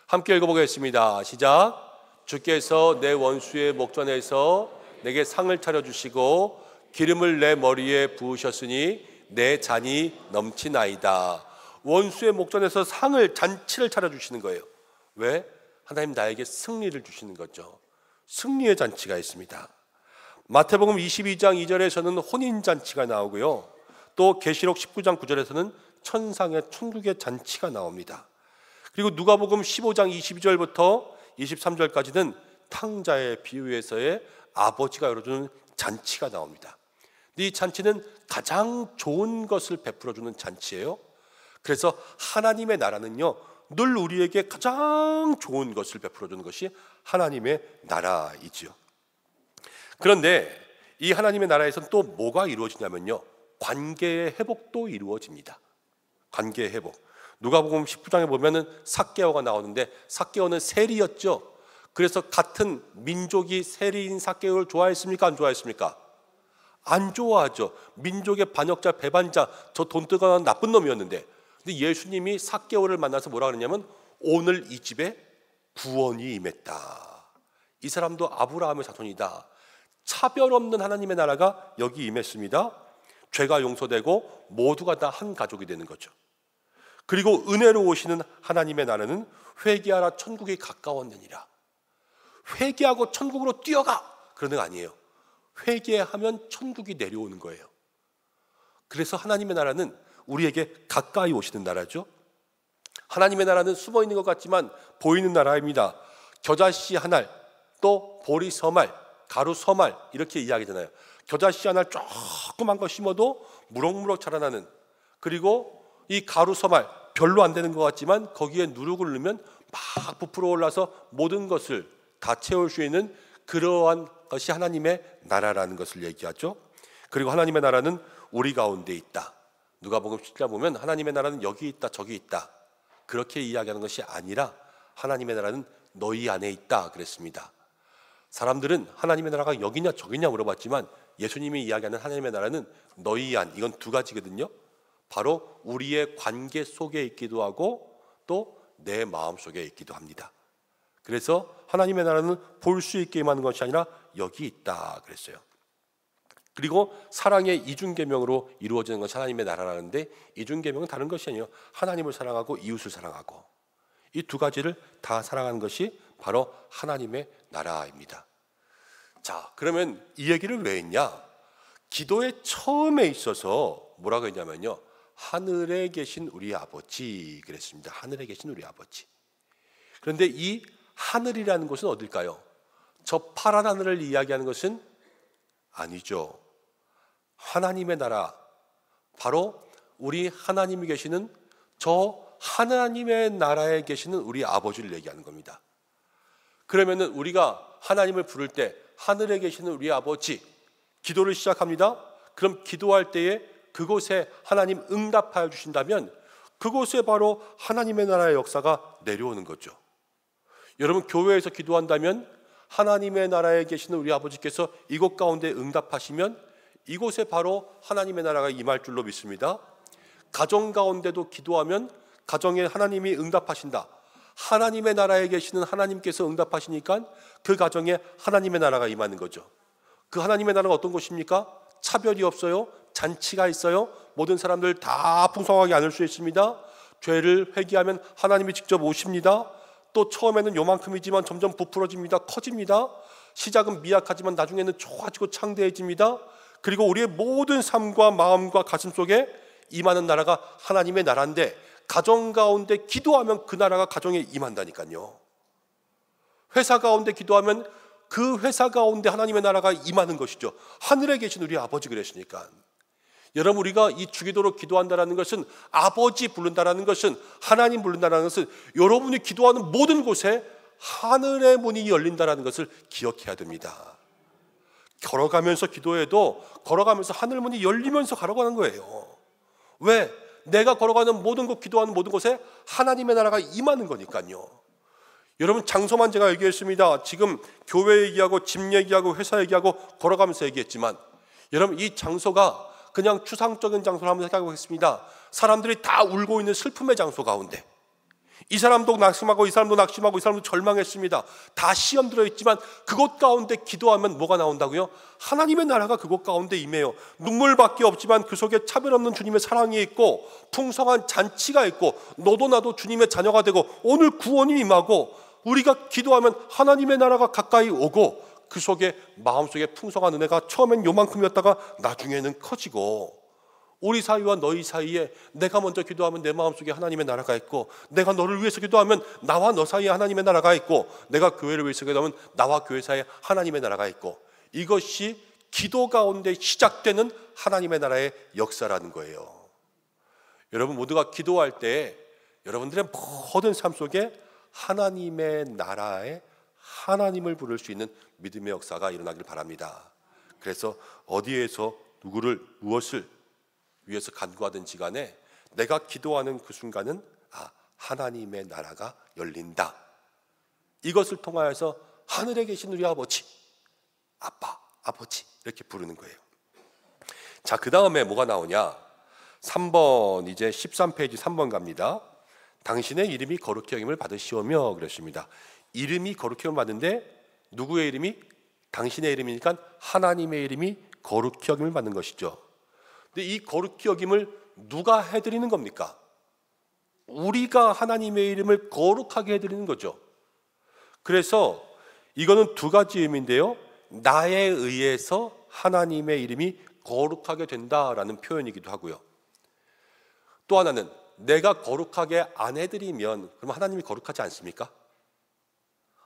함께 읽어보겠습니다. 시작. 주께서 내 원수의 목전에서 내게 상을 차려주시고 기름을 내 머리에 부으셨으니 내 잔이 넘치나이다. 원수의 목전에서 상을, 잔치를 차려주시는 거예요. 왜? 하나님 나에게 승리를 주시는 거죠. 승리의 잔치가 있습니다. 마태복음 22장 2절에서는 혼인잔치가 나오고요. 또 계시록 19장 9절에서는 천국의 잔치가 나옵니다. 그리고 누가복음 15장 22절부터 23절까지는 탕자의 비유에서의 아버지가 열어주는 잔치가 나옵니다. 이 잔치는 가장 좋은 것을 베풀어주는 잔치예요. 그래서 하나님의 나라는요, 늘 우리에게 가장 좋은 것을 베풀어주는 것이 하나님의 나라이지요. 그런데 이 하나님의 나라에서는 또 뭐가 이루어지냐면요, 관계의 회복도 이루어집니다. 관계의 회복. 누가복음 19장에 보면은 삭개오가 나오는데 삭개오는 세리였죠. 그래서 같은 민족이 세리인 삭개오를 좋아했습니까? 안 좋아했습니까? 안 좋아하죠. 민족의 반역자, 배반자, 저 돈뜨거운 나쁜 놈이었는데, 근데 예수님이 삭개오를 만나서 뭐라 그러냐면 오늘 이 집에 구원이 임했다. 이 사람도 아브라함의 자손이다. 차별 없는 하나님의 나라가 여기 임했습니다. 죄가 용서되고 모두가 다 한 가족이 되는 거죠. 그리고 은혜로 오시는 하나님의 나라는 회개하라 천국이 가까웠느니라. 회개하고 천국으로 뛰어가, 그런 거 아니에요. 회개하면 천국이 내려오는 거예요. 그래서 하나님의 나라는 우리에게 가까이 오시는 나라죠. 하나님의 나라는 숨어 있는 것 같지만 보이는 나라입니다. 겨자씨 한 알, 또 보리 서말, 가루 서말, 이렇게 이야기잖아요. 겨자씨 한 알 조그만 거 심어도 무럭무럭 자라나는, 그리고 이 가루 서말 별로 안 되는 것 같지만 거기에 누룩을 넣으면 막 부풀어 올라서 모든 것을 다 채울 수 있는 그러한 것이 하나님의 나라라는 것을 얘기하죠. 그리고 하나님의 나라는 우리 가운데 있다. 누가복음 10장 보면 하나님의 나라는 여기 있다, 저기 있다, 그렇게 이야기하는 것이 아니라 하나님의 나라는 너희 안에 있다 그랬습니다. 사람들은 하나님의 나라가 여기냐 저기냐 물어봤지만 예수님이 이야기하는 하나님의 나라는 너희 안, 이건 두 가지거든요. 바로 우리의 관계 속에 있기도 하고 또 내 마음 속에 있기도 합니다. 그래서 하나님의 나라는 볼 수 있게 임하는 것이 아니라 여기 있다 그랬어요. 그리고 사랑의 이중계명으로 이루어지는 것이 하나님의 나라라는데, 이중계명은 다른 것이 아니에요. 하나님을 사랑하고 이웃을 사랑하고, 이 두 가지를 다 사랑하는 것이 바로 하나님의 나라입니다. 자, 그러면 이 얘기를 왜 했냐? 기도의 처음에 있어서 뭐라고 했냐면요, 하늘에 계신 우리 아버지 그랬습니다. 하늘에 계신 우리 아버지. 그런데 이 하늘이라는 곳은 어딜까요? 저 파란 하늘을 이야기하는 것은 아니죠. 하나님의 나라, 바로 우리 하나님이 계시는 저 하나님의 나라에 계시는 우리 아버지를 얘기하는 겁니다. 그러면은 우리가 하나님을 부를 때 하늘에 계시는 우리 아버지, 기도를 시작합니다. 그럼 기도할 때에 그곳에 하나님 응답하여 주신다면 그곳에 바로 하나님의 나라의 역사가 내려오는 거죠. 여러분, 교회에서 기도한다면 하나님의 나라에 계시는 우리 아버지께서 이곳 가운데 응답하시면 이곳에 바로 하나님의 나라가 임할 줄로 믿습니다. 가정 가운데도 기도하면 가정에 하나님이 응답하신다. 하나님의 나라에 계시는 하나님께서 응답하시니까 그 가정에 하나님의 나라가 임하는 거죠. 그 하나님의 나라가 어떤 곳입니까? 차별이 없어요. 잔치가 있어요. 모든 사람들 다 풍성하게 안을 수 있습니다. 죄를 회개하면 하나님이 직접 오십니다. 또 처음에는 요만큼이지만 점점 부풀어집니다. 커집니다. 시작은 미약하지만 나중에는 좋아지고 창대해집니다. 그리고 우리의 모든 삶과 마음과 가슴 속에 임하는 나라가 하나님의 나라인데, 가정 가운데 기도하면 그 나라가 가정에 임한다니까요. 회사 가운데 기도하면 그 회사 가운데 하나님의 나라가 임하는 것이죠. 하늘에 계신 우리 아버지 그러시니까. 여러분, 우리가 이 주기도로 기도한다는 것은, 아버지 부른다는 것은, 하나님 부른다는 것은 여러분이 기도하는 모든 곳에 하늘의 문이 열린다는 것을 기억해야 됩니다. 걸어가면서 기도해도 걸어가면서 하늘 문이 열리면서 걸어가는 거예요. 왜? 내가 걸어가는 모든 곳, 기도하는 모든 곳에 하나님의 나라가 임하는 거니까요. 여러분, 장소만 제가 얘기했습니다. 지금 교회 얘기하고 집 얘기하고 회사 얘기하고 걸어가면서 얘기했지만, 여러분, 이 장소가 그냥 추상적인 장소를 한번 생각해보겠습니다. 사람들이 다 울고 있는 슬픔의 장소 가운데, 이 사람도 낙심하고 이 사람도 낙심하고 이 사람도 절망했습니다. 다 시험 들어있지만 그곳 가운데 기도하면 뭐가 나온다고요? 하나님의 나라가 그곳 가운데 임해요. 눈물밖에 없지만 그 속에 차별 없는 주님의 사랑이 있고 풍성한 잔치가 있고 너도 나도 주님의 자녀가 되고 오늘 구원이 임하고, 우리가 기도하면 하나님의 나라가 가까이 오고 그 속에 마음속에 풍성한 은혜가 처음엔 요만큼이었다가 나중에는 커지고, 우리 사이와 너희 사이에 내가 먼저 기도하면 내 마음속에 하나님의 나라가 있고, 내가 너를 위해서 기도하면 나와 너 사이에 하나님의 나라가 있고, 내가 교회를 위해서 기도하면 나와 교회 사이에 하나님의 나라가 있고, 이것이 기도 가운데 시작되는 하나님의 나라의 역사라는 거예요. 여러분 모두가 기도할 때 여러분들의 모든 삶 속에 하나님의 나라에 하나님을 부를 수 있는 믿음의 역사가 일어나길 바랍니다. 그래서 어디에서 누구를 무엇을 위해서 간구하든지 간에 내가 기도하는 그 순간은 하나님의 나라가 열린다. 이것을 통하여서 하늘에 계신 우리 아버지, 아빠, 아버지 이렇게 부르는 거예요. 자, 그 다음에 뭐가 나오냐? 3번, 이제 13페이지 3번 갑니다. 당신의 이름이 거룩히 여김을 받으시오며 그랬습니다. 이름이 거룩히 여김을 받는데 누구의 이름이? 당신의 이름이니까 하나님의 이름이 거룩히 여김을 받는 것이죠. 근데 이 거룩히 여김을 누가 해드리는 겁니까? 우리가 하나님의 이름을 거룩하게 해드리는 거죠. 그래서 이거는 두 가지 의미인데요, 나에 의해서 하나님의 이름이 거룩하게 된다라는 표현이기도 하고요. 또 하나는 내가 거룩하게 안 해드리면 그럼 하나님이 거룩하지 않습니까?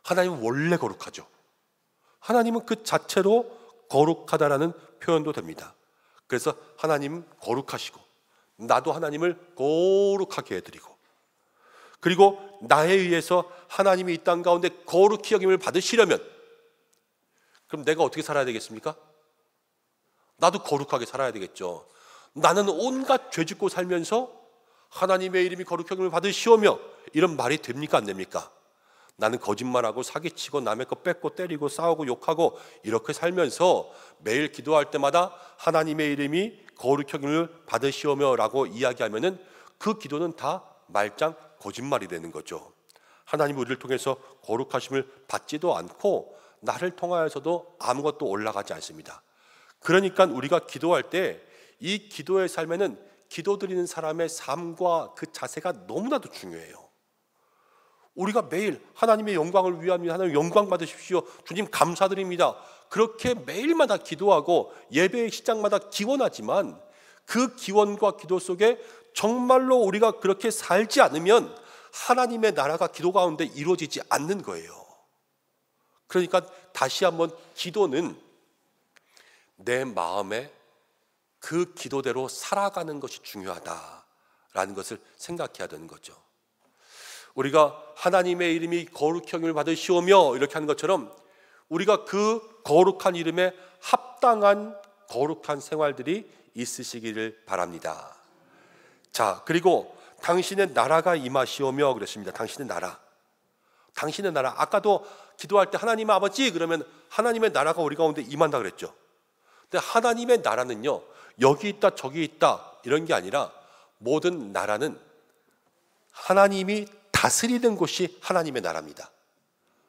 하나님은 원래 거룩하죠. 하나님은 그 자체로 거룩하다라는 표현도 됩니다. 그래서 하나님 거룩하시고 나도 하나님을 거룩하게 해드리고, 그리고 나에 의해서 하나님이 이 땅 가운데 거룩히 여김을 받으시려면 그럼 내가 어떻게 살아야 되겠습니까? 나도 거룩하게 살아야 되겠죠. 나는 온갖 죄 짓고 살면서 하나님의 이름이 거룩히 여김을 받으시오며 이런 말이 됩니까? 안 됩니까? 나는 거짓말하고 사기치고 남의 거 뺏고 때리고 싸우고 욕하고 이렇게 살면서 매일 기도할 때마다 하나님의 이름이 거룩히 여김을 받으시오며 라고 이야기하면은 그 기도는 다 말짱 거짓말이 되는 거죠. 하나님 우리를 통해서 거룩하심을 받지도 않고 나를 통하여서도 아무것도 올라가지 않습니다. 그러니까 우리가 기도할 때 이 기도의 삶에는 기도드리는 사람의 삶과 그 자세가 너무나도 중요해요. 우리가 매일 하나님의 영광을 위함이다, 하나님 영광 받으십시오, 주님 감사드립니다, 그렇게 매일마다 기도하고 예배의 시작마다 기원하지만 그 기원과 기도 속에 정말로 우리가 그렇게 살지 않으면 하나님의 나라가 기도 가운데 이루어지지 않는 거예요. 그러니까 다시 한번 기도는 내 마음에 그 기도대로 살아가는 것이 중요하다라는 것을 생각해야 되는 거죠. 우리가 하나님의 이름이 거룩히 여김을 받으시오며 이렇게 하는 것처럼 우리가 그 거룩한 이름에 합당한 거룩한 생활들이 있으시기를 바랍니다. 자, 그리고 당신의 나라가 임하시오며 그랬습니다. 당신의 나라. 당신의 나라. 아까도 기도할 때 하나님 아버지 그러면 하나님의 나라가 우리 가운데 임한다 그랬죠. 근데 하나님의 나라는요, 여기 있다 저기 있다 이런 게 아니라 모든 나라는 하나님이 다스리는 곳이 하나님의 나라입니다.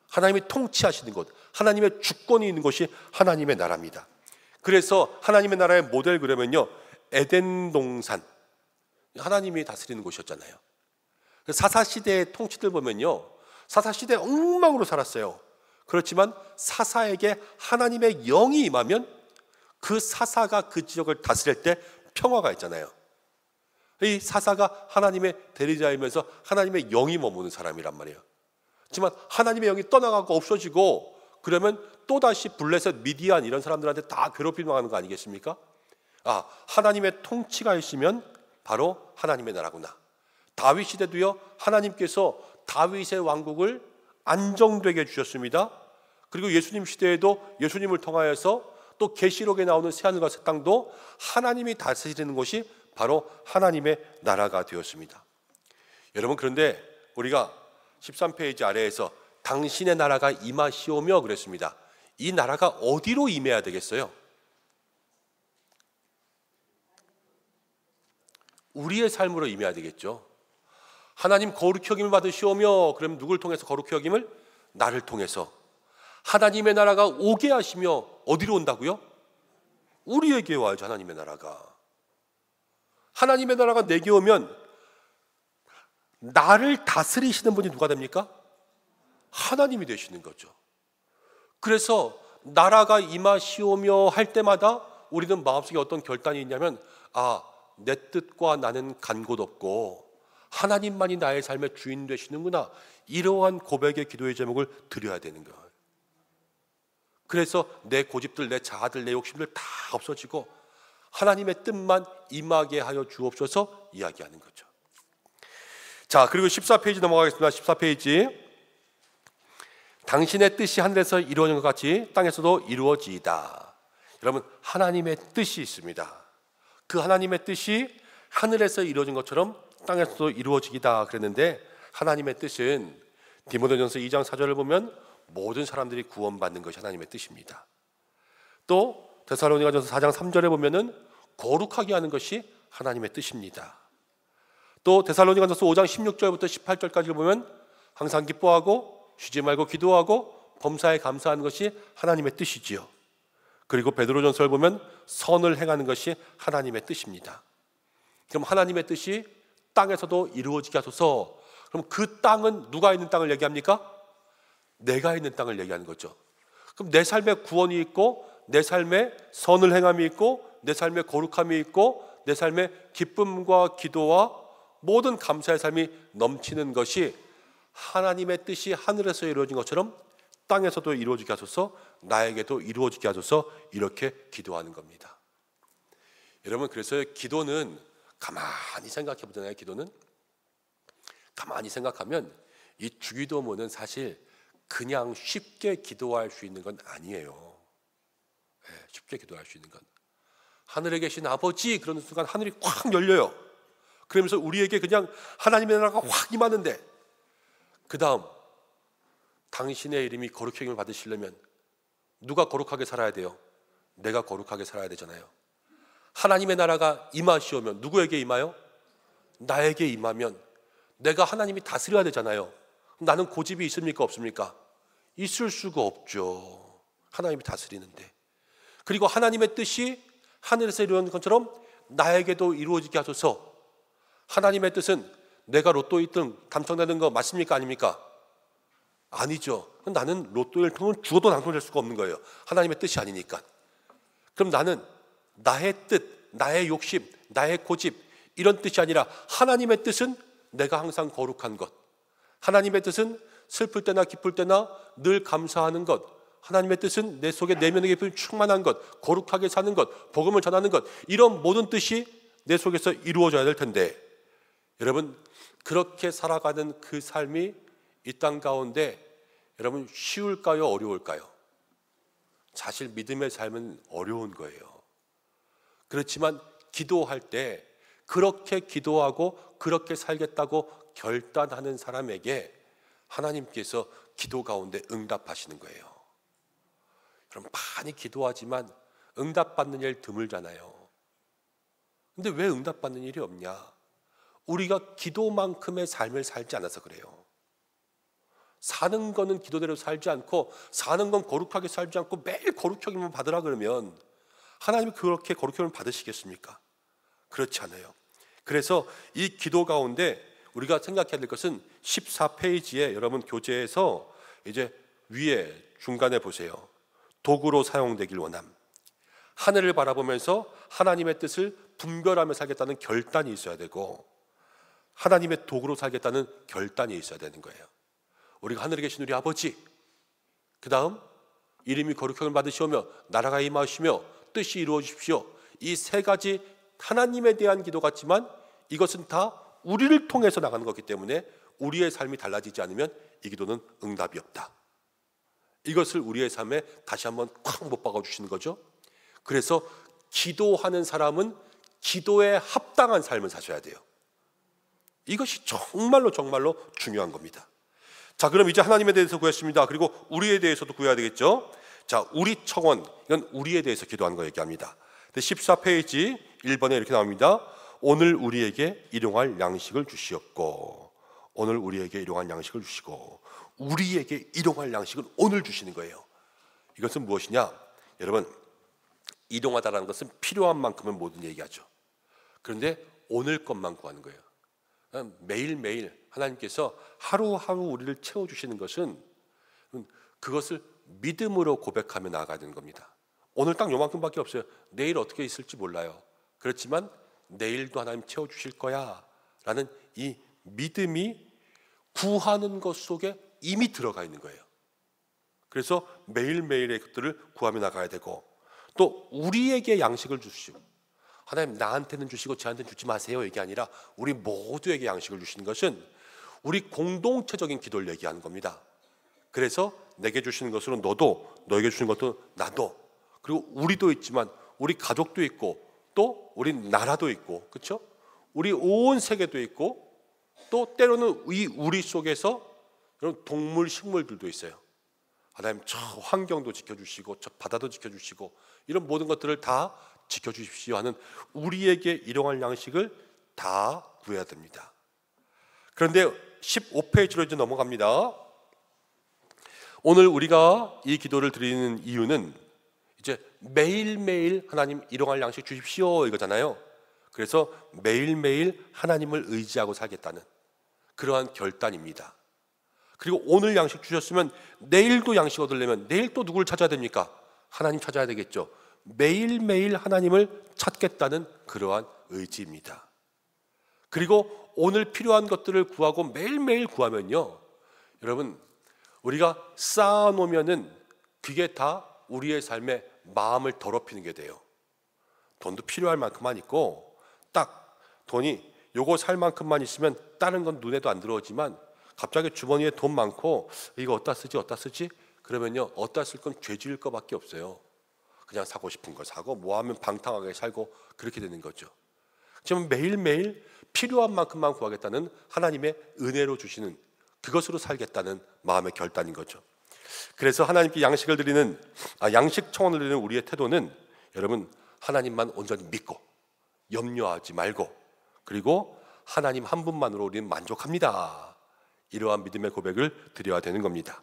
하나님이 통치하시는 곳, 하나님의 주권이 있는 곳이 하나님의 나라입니다. 그래서 하나님의 나라의 모델 그러면요, 에덴 동산, 하나님이 다스리는 곳이었잖아요. 사사시대의 통치들 보면요, 사사시대에 엉망으로 살았어요. 그렇지만 사사에게 하나님의 영이 임하면 그 사사가 그 지역을 다스릴 때 평화가 있잖아요. 이 사사가 하나님의 대리자이면서 하나님의 영이 머무는 사람이란 말이에요. 하지만 하나님의 영이 떠나가고 없어지고 그러면 또다시 블레셋, 미디안 이런 사람들한테 다 괴롭힘 당하는 거 아니겠습니까? 아, 하나님의 통치가 있으면 바로 하나님의 나라구나. 다윗 시대도요, 하나님께서 다윗의 왕국을 안정되게 해주셨습니다. 그리고 예수님 시대에도 예수님을 통하여서 또 계시록에 나오는 새하늘과 새 땅도 하나님이 다스리는 곳이 바로 하나님의 나라가 되었습니다. 여러분, 그런데 우리가 13페이지 아래에서 당신의 나라가 임하시오며 그랬습니다. 이 나라가 어디로 임해야 되겠어요? 우리의 삶으로 임해야 되겠죠. 하나님 거룩히 여김을 받으시오며, 그러면 누굴 통해서 거룩히 여김을? 나를 통해서. 하나님의 나라가 오게 하시며 어디로 온다고요? 우리에게 와야죠. 하나님의 나라가. 하나님의 나라가 내게 오면 나를 다스리시는 분이 누가 됩니까? 하나님이 되시는 거죠. 그래서 나라가 임하시오며 할 때마다 우리는 마음속에 어떤 결단이 있냐면, 아, 내 뜻과 나는 간 곳 없고 하나님만이 나의 삶의 주인 되시는구나, 이러한 고백의 기도의 제목을 드려야 되는 거예요. 그래서 내 고집들, 내 자아들, 내 욕심들 다 없어지고 하나님의 뜻만 임하게 하여 주옵소서 이야기하는 거죠. 자, 그리고 14페이지 넘어가겠습니다. 14페이지. 당신의 뜻이 하늘에서 이루어진 것 같이 땅에서도 이루어지이다. 여러분, 하나님의 뜻이 있습니다. 그 하나님의 뜻이 하늘에서 이루어진 것처럼 땅에서도 이루어지기다 그랬는데, 하나님의 뜻은 디모데전서 2장 4절을 보면 모든 사람들이 구원받는 것이 하나님의 뜻입니다. 또 데살로니가전서 4장 3절에 보면은 거룩하게 하는 것이 하나님의 뜻입니다. 또 데살로니가전서 5장 16절부터 18절까지를 보면 항상 기뻐하고 쉬지 말고 기도하고 범사에 감사하는 것이 하나님의 뜻이지요. 그리고 베드로전서를 보면 선을 행하는 것이 하나님의 뜻입니다. 그럼 하나님의 뜻이 땅에서도 이루어지게 하소서. 그럼 그 땅은 누가 있는 땅을 얘기합니까? 내가 있는 땅을 얘기하는 거죠. 그럼 내 삶에 구원이 있고, 내 삶에 선을 행함이 있고, 내 삶에 거룩함이 있고, 내 삶에 기쁨과 기도와 모든 감사의 삶이 넘치는 것이 하나님의 뜻이 하늘에서 이루어진 것처럼 땅에서도 이루어지게 하소서, 나에게도 이루어지게 하소서, 이렇게 기도하는 겁니다. 여러분, 그래서 기도는 가만히 생각해 보잖아요. 기도는 가만히 생각하면 이 주기도문은 사실 그냥 쉽게 기도할 수 있는 건 아니에요. 네, 쉽게 기도할 수 있는 건, 하늘에 계신 아버지 그러는 순간 하늘이 확 열려요. 그러면서 우리에게 그냥 하나님의 나라가 확 임하는데, 그 다음 당신의 이름이 거룩히 여김을 받으시려면 누가 거룩하게 살아야 돼요? 내가 거룩하게 살아야 되잖아요. 하나님의 나라가 임하시오면 누구에게 임하요? 나에게 임하면 내가 하나님이 다스려야 되잖아요. 나는 고집이 있습니까? 없습니까? 있을 수가 없죠. 하나님이 다스리는데. 그리고 하나님의 뜻이 하늘에서 이루어진 것처럼 나에게도 이루어지게 하소서. 하나님의 뜻은 내가 로또 1등 당첨되는 거 맞습니까? 아닙니까? 아니죠. 나는 로또 1등은 죽어도 당첨될 수가 없는 거예요. 하나님의 뜻이 아니니까. 그럼 나는 나의 뜻, 나의 욕심, 나의 고집 이런 뜻이 아니라 하나님의 뜻은 내가 항상 거룩한 것, 하나님의 뜻은 슬플 때나 기쁠 때나 늘 감사하는 것, 하나님의 뜻은 내 속에 내면의 깊이 충만한 것, 거룩하게 사는 것, 복음을 전하는 것, 이런 모든 뜻이 내 속에서 이루어져야 될 텐데, 여러분 그렇게 살아가는 그 삶이 이 땅 가운데 여러분 쉬울까요? 어려울까요? 사실 믿음의 삶은 어려운 거예요. 그렇지만 기도할 때 그렇게 기도하고 그렇게 살겠다고 결단하는 사람에게 하나님께서 기도 가운데 응답하시는 거예요. 여러분 많이 기도하지만 응답받는 일 드물잖아요. 근데 왜 응답받는 일이 없냐? 우리가 기도만큼의 삶을 살지 않아서 그래요. 사는 거는 기도대로 살지 않고, 사는 건 거룩하게 살지 않고 매일 거룩형만 받으라 그러면 하나님이 그렇게 거룩형을 받으시겠습니까? 그렇지 않아요. 그래서 이 기도 가운데 우리가 생각해야 될 것은 14페이지에 여러분 교재에서 이제 위에 중간에 보세요. 도구로 사용되길 원함. 하늘을 바라보면서 하나님의 뜻을 분별하며 살겠다는 결단이 있어야 되고, 하나님의 도구로 살겠다는 결단이 있어야 되는 거예요. 우리가 하늘에 계신 우리 아버지, 그 다음 이름이 거룩함을 받으시오며 나라가 임하시며 뜻이 이루어지십시오. 이 세 가지 하나님에 대한 기도 같지만 이것은 다 우리를 통해서 나가는 거기 때문에 우리의 삶이 달라지지 않으면 이 기도는 응답이 없다. 이것을 우리의 삶에 다시 한번 콱 못 박아주시는 거죠. 그래서 기도하는 사람은 기도에 합당한 삶을 사셔야 돼요. 이것이 정말로 중요한 겁니다. 자, 그럼 이제 하나님에 대해서 구했습니다. 그리고 우리에 대해서도 구해야 되겠죠. 자, 우리 청원, 이건 우리에 대해서 기도하는 거 얘기합니다. 14페이지 1번에 이렇게 나옵니다. 오늘 우리에게 일용할 양식을 주시옵고. 오늘 우리에게 일용할 양식을 주시고. 우리에게 일용할 양식을 오늘 주시는 거예요. 이것은 무엇이냐? 여러분, 일용하다라는 것은 필요한 만큼은 뭐든 얘기하죠. 그런데 오늘 것만 구하는 거예요. 매일매일 하나님께서 하루하루 우리를 채워주시는 것은 그것을 믿음으로 고백하며 나아가야 되는 겁니다. 오늘 딱 요만큼밖에 없어요. 내일 어떻게 있을지 몰라요. 그렇지만 내일도 하나님 채워주실 거야 라는 이 믿음이 구하는 것 속에 이미 들어가 있는 거예요. 그래서 매일매일의 것들을 구하며 나가야 되고, 또 우리에게 양식을 주시오. 하나님 나한테는 주시고 저한테는 주지 마세요 이게 아니라 우리 모두에게 양식을 주시는 것은 우리 공동체적인 기도를 얘기하는 겁니다. 그래서 내게 주시는 것으로 너도, 너에게 주시는 것도 나도, 그리고 우리도 있지만 우리 가족도 있고 또 우리 나라도 있고, 그렇죠? 우리 온 세계도 있고, 또 때로는 우리 속에서 이런 동물, 식물들도 있어요. 하나님 저 환경도 지켜주시고 저 바다도 지켜주시고 이런 모든 것들을 다 지켜주십시오 하는 우리에게 일용할 양식을 다 구해야 됩니다. 그런데 15페이지로 이제 넘어갑니다. 오늘 우리가 이 기도를 드리는 이유는 이제 매일매일 하나님 일용할 양식 주십시오 이거잖아요. 그래서 매일매일 하나님을 의지하고 살겠다는 그러한 결단입니다. 그리고 오늘 양식 주셨으면 내일도 양식 얻으려면 내일 또 누구를 찾아야 됩니까? 하나님 찾아야 되겠죠. 매일매일 하나님을 찾겠다는 그러한 의지입니다. 그리고 오늘 필요한 것들을 구하고 매일매일 구하면요, 여러분 우리가 쌓아놓으면은 그게 다 우리의 삶에 마음을 더럽히는 게 돼요. 돈도 필요할 만큼만 있고, 딱 돈이 요거 살 만큼만 있으면 다른 건 눈에도 안 들어오지만 갑자기 주머니에 돈 많고 이거 어디다 쓰지? 그러면요 어디다 쓸 건 죄 지을 거밖에 없어요. 그냥 사고 싶은 거 사고 뭐하면 방탕하게 살고 그렇게 되는 거죠. 지금 매일매일 필요한 만큼만 구하겠다는 하나님의 은혜로 주시는 그것으로 살겠다는 마음의 결단인 거죠. 그래서 하나님께 양식을 드리는 양식 청원을 드리는 우리의 태도는 여러분 하나님만 온전히 믿고 염려하지 말고, 그리고 하나님 한 분만으로 우리는 만족합니다. 이러한 믿음의 고백을 드려야 되는 겁니다.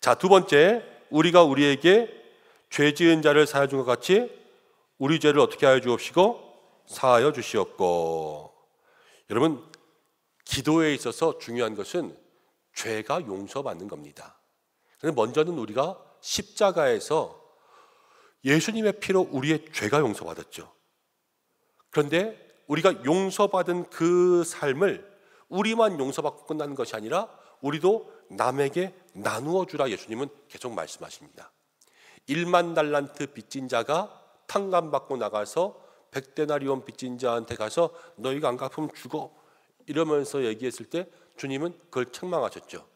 자, 두 번째, 우리가 우리에게 죄 지은 자를 사하여 준 것 같이 우리 죄를 어떻게 하여 주옵시고 사하여 주시옵고. 여러분, 기도에 있어서 중요한 것은 죄가 용서받는 겁니다. 먼저는 우리가 십자가에서 예수님의 피로 우리의 죄가 용서받았죠. 그런데 우리가 용서받은 그 삶을 우리만 용서받고 끝나는 것이 아니라 우리도 남에게 나누어 주라 예수님은 계속 말씀하십니다. 1만 달란트 빚진 자가 탕감받고 나가서 100데나리온 빚진 자한테 가서 너희가 안 갚으면 죽어 이러면서 얘기했을 때 주님은 그걸 책망하셨죠.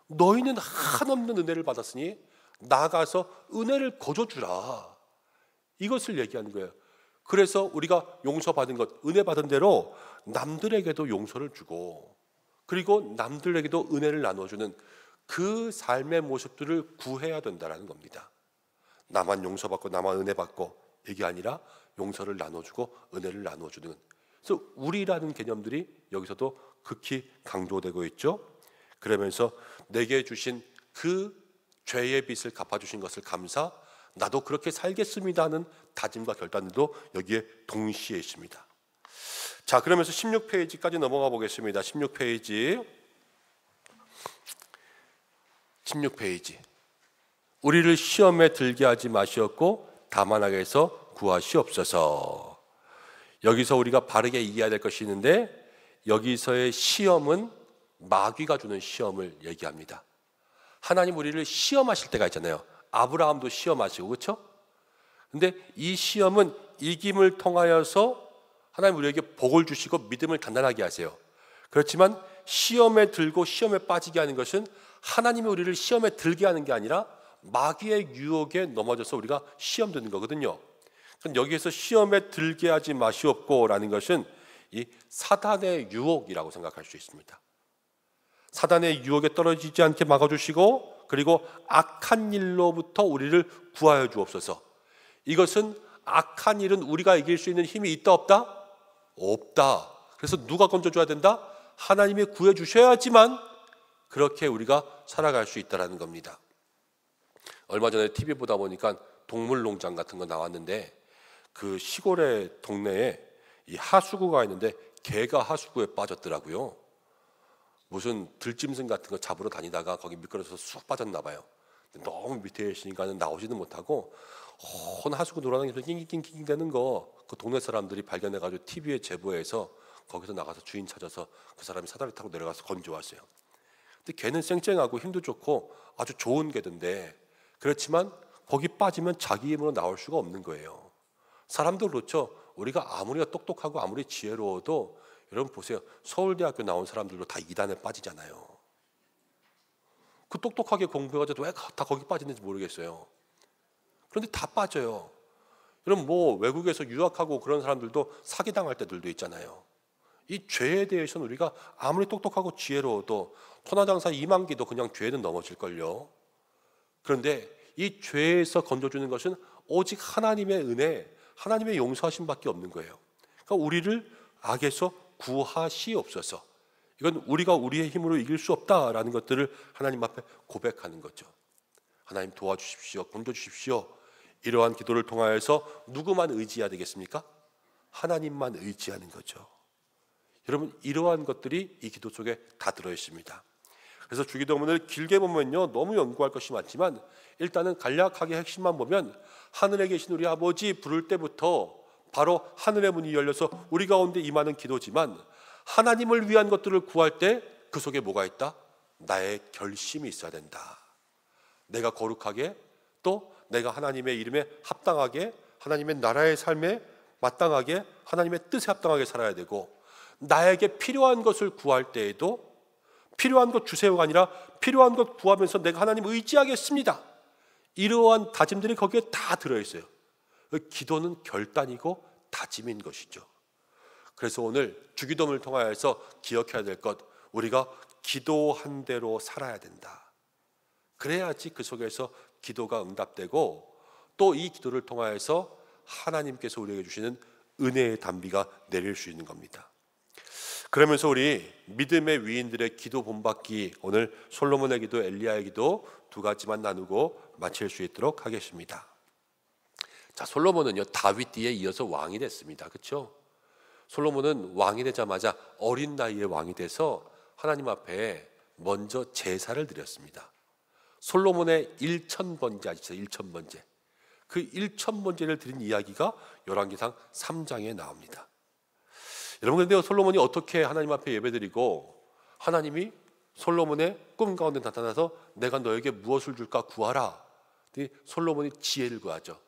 너희는 한없는 은혜를 받았으니 나가서 은혜를 거저주라. 이것을 얘기하는 거예요. 그래서 우리가 용서받은 것, 은혜 받은 대로 남들에게도 용서를 주고 그리고 남들에게도 은혜를 나눠주는 그 삶의 모습들을 구해야 된다는 겁니다. 나만 용서받고 나만 은혜 받고 이게 아니라 용서를 나눠주고 은혜를 나눠주는. 그래서 우리라는 개념들이 여기서도 극히 강조되고 있죠. 그러면서 내게 주신 그 죄의 빚을 갚아주신 것을 감사, 나도 그렇게 살겠습니다 하는 다짐과 결단도 여기에 동시에 있습니다. 자, 그러면서 16페이지까지 넘어가 보겠습니다. 16페이지. 우리를 시험에 들게 하지 마시옵고 다만 악에서 구하시옵소서. 여기서 우리가 바르게 이해해야 될 것이 있는데 여기서의 시험은 마귀가 주는 시험을 얘기합니다. 하나님 우리를 시험하실 때가 있잖아요. 아브라함도 시험하시고, 그렇죠? 근데 이 시험은 이김을 통하여서 하나님 우리에게 복을 주시고 믿음을 단단하게 하세요. 그렇지만 시험에 들고 시험에 빠지게 하는 것은 하나님이 우리를 시험에 들게 하는 게 아니라 마귀의 유혹에 넘어져서 우리가 시험 드는 거거든요. 여기에서 시험에 들게 하지 마시옵고라는 것은 이 사단의 유혹이라고 생각할 수 있습니다. 사단의 유혹에 떨어지지 않게 막아주시고 그리고 악한 일로부터 우리를 구하여 주옵소서. 이것은 악한 일은 우리가 이길 수 있는 힘이 있다 없다? 없다. 그래서 누가 건져줘야 된다? 하나님이 구해주셔야지만 그렇게 우리가 살아갈 수 있다는 겁니다. 얼마 전에 TV 보다 보니까 동물농장 같은 거 나왔는데 그 시골의 동네에 이 하수구가 있는데 개가 하수구에 빠졌더라고요. 무슨 들짐승 같은 거 잡으러 다니다가 거기 미끄러져서 쑥 빠졌나 봐요. 너무 밑에 있으니까는 나오지는 못하고 온 하수구 돌아다니면서 낑낑낑낑 대는 거 그 동네 사람들이 발견해가지고 TV에 제보해서 거기서 나가서 주인 찾아서 그 사람이 사다리 타고 내려가서 건져왔어요. 근데 개는 쌩쌩하고 힘도 좋고 아주 좋은 개던데 그렇지만 거기 빠지면 자기 힘으로 나올 수가 없는 거예요. 사람도 그렇죠. 우리가 아무리 똑똑하고 아무리 지혜로워도 여러분 보세요. 서울대학교 나온 사람들도 다 이단에 빠지잖아요. 그 똑똑하게 공부해가지고 왜 다 거기 빠지는지 모르겠어요. 그런데 다 빠져요. 여러분 뭐 외국에서 유학하고 그런 사람들도 사기당할 때들도 있잖아요. 이 죄에 대해서는 우리가 아무리 똑똑하고 지혜로워도 천하장사 이만기도 그냥 죄는 넘어질걸요. 그런데 이 죄에서 건져주는 것은 오직 하나님의 은혜, 하나님의 용서하심밖에 없는 거예요. 그러니까 우리를 악에서 구하시옵소서. 이건 우리가 우리의 힘으로 이길 수 없다라는 것들을 하나님 앞에 고백하는 거죠. 하나님 도와주십시오. 건져주십시오. 이러한 기도를 통하여서 누구만 의지해야 되겠습니까? 하나님만 의지하는 거죠. 여러분 이러한 것들이 이 기도 속에 다 들어있습니다. 그래서 주기도문을 길게 보면요 너무 연구할 것이 많지만 일단은 간략하게 핵심만 보면 하늘에 계신 우리 아버지 부를 때부터 바로 하늘의 문이 열려서 우리 가운데 임하는 기도지만 하나님을 위한 것들을 구할 때 그 속에 뭐가 있다? 나의 결심이 있어야 된다. 내가 거룩하게 또 내가 하나님의 이름에 합당하게 하나님의 나라의 삶에 마땅하게 하나님의 뜻에 합당하게 살아야 되고 나에게 필요한 것을 구할 때에도 필요한 것 주세요가 아니라 필요한 것 구하면서 내가 하나님 의지하겠습니다. 이러한 다짐들이 거기에 다 들어있어요. 기도는 결단이고 다짐인 것이죠. 그래서 오늘 주기도문을 통하여서 기억해야 될 것, 우리가 기도한 대로 살아야 된다. 그래야지 그 속에서 기도가 응답되고 또 이 기도를 통하여서 하나님께서 우리에게 주시는 은혜의 단비가 내릴 수 있는 겁니다. 그러면서 우리 믿음의 위인들의 기도 본받기, 오늘 솔로몬의 기도, 엘리야의 기도 두 가지만 나누고 마칠 수 있도록 하겠습니다. 자, 솔로몬은요 다윗 뒤에 이어서 왕이 됐습니다. 그렇죠? 솔로몬은 왕이 되자마자 어린 나이에 왕이 돼서 하나님 앞에 먼저 제사를 드렸습니다. 솔로몬의 1000번제 아시죠? 1000번제. 그 1000번제를 드린 이야기가 열왕기상 3장에 나옵니다. 여러분, 그런데 솔로몬이 어떻게 하나님 앞에 예배드리고 하나님이 솔로몬의 꿈 가운데 나타나서 내가 너에게 무엇을 줄까 구하라. 솔로몬이 지혜를 구하죠.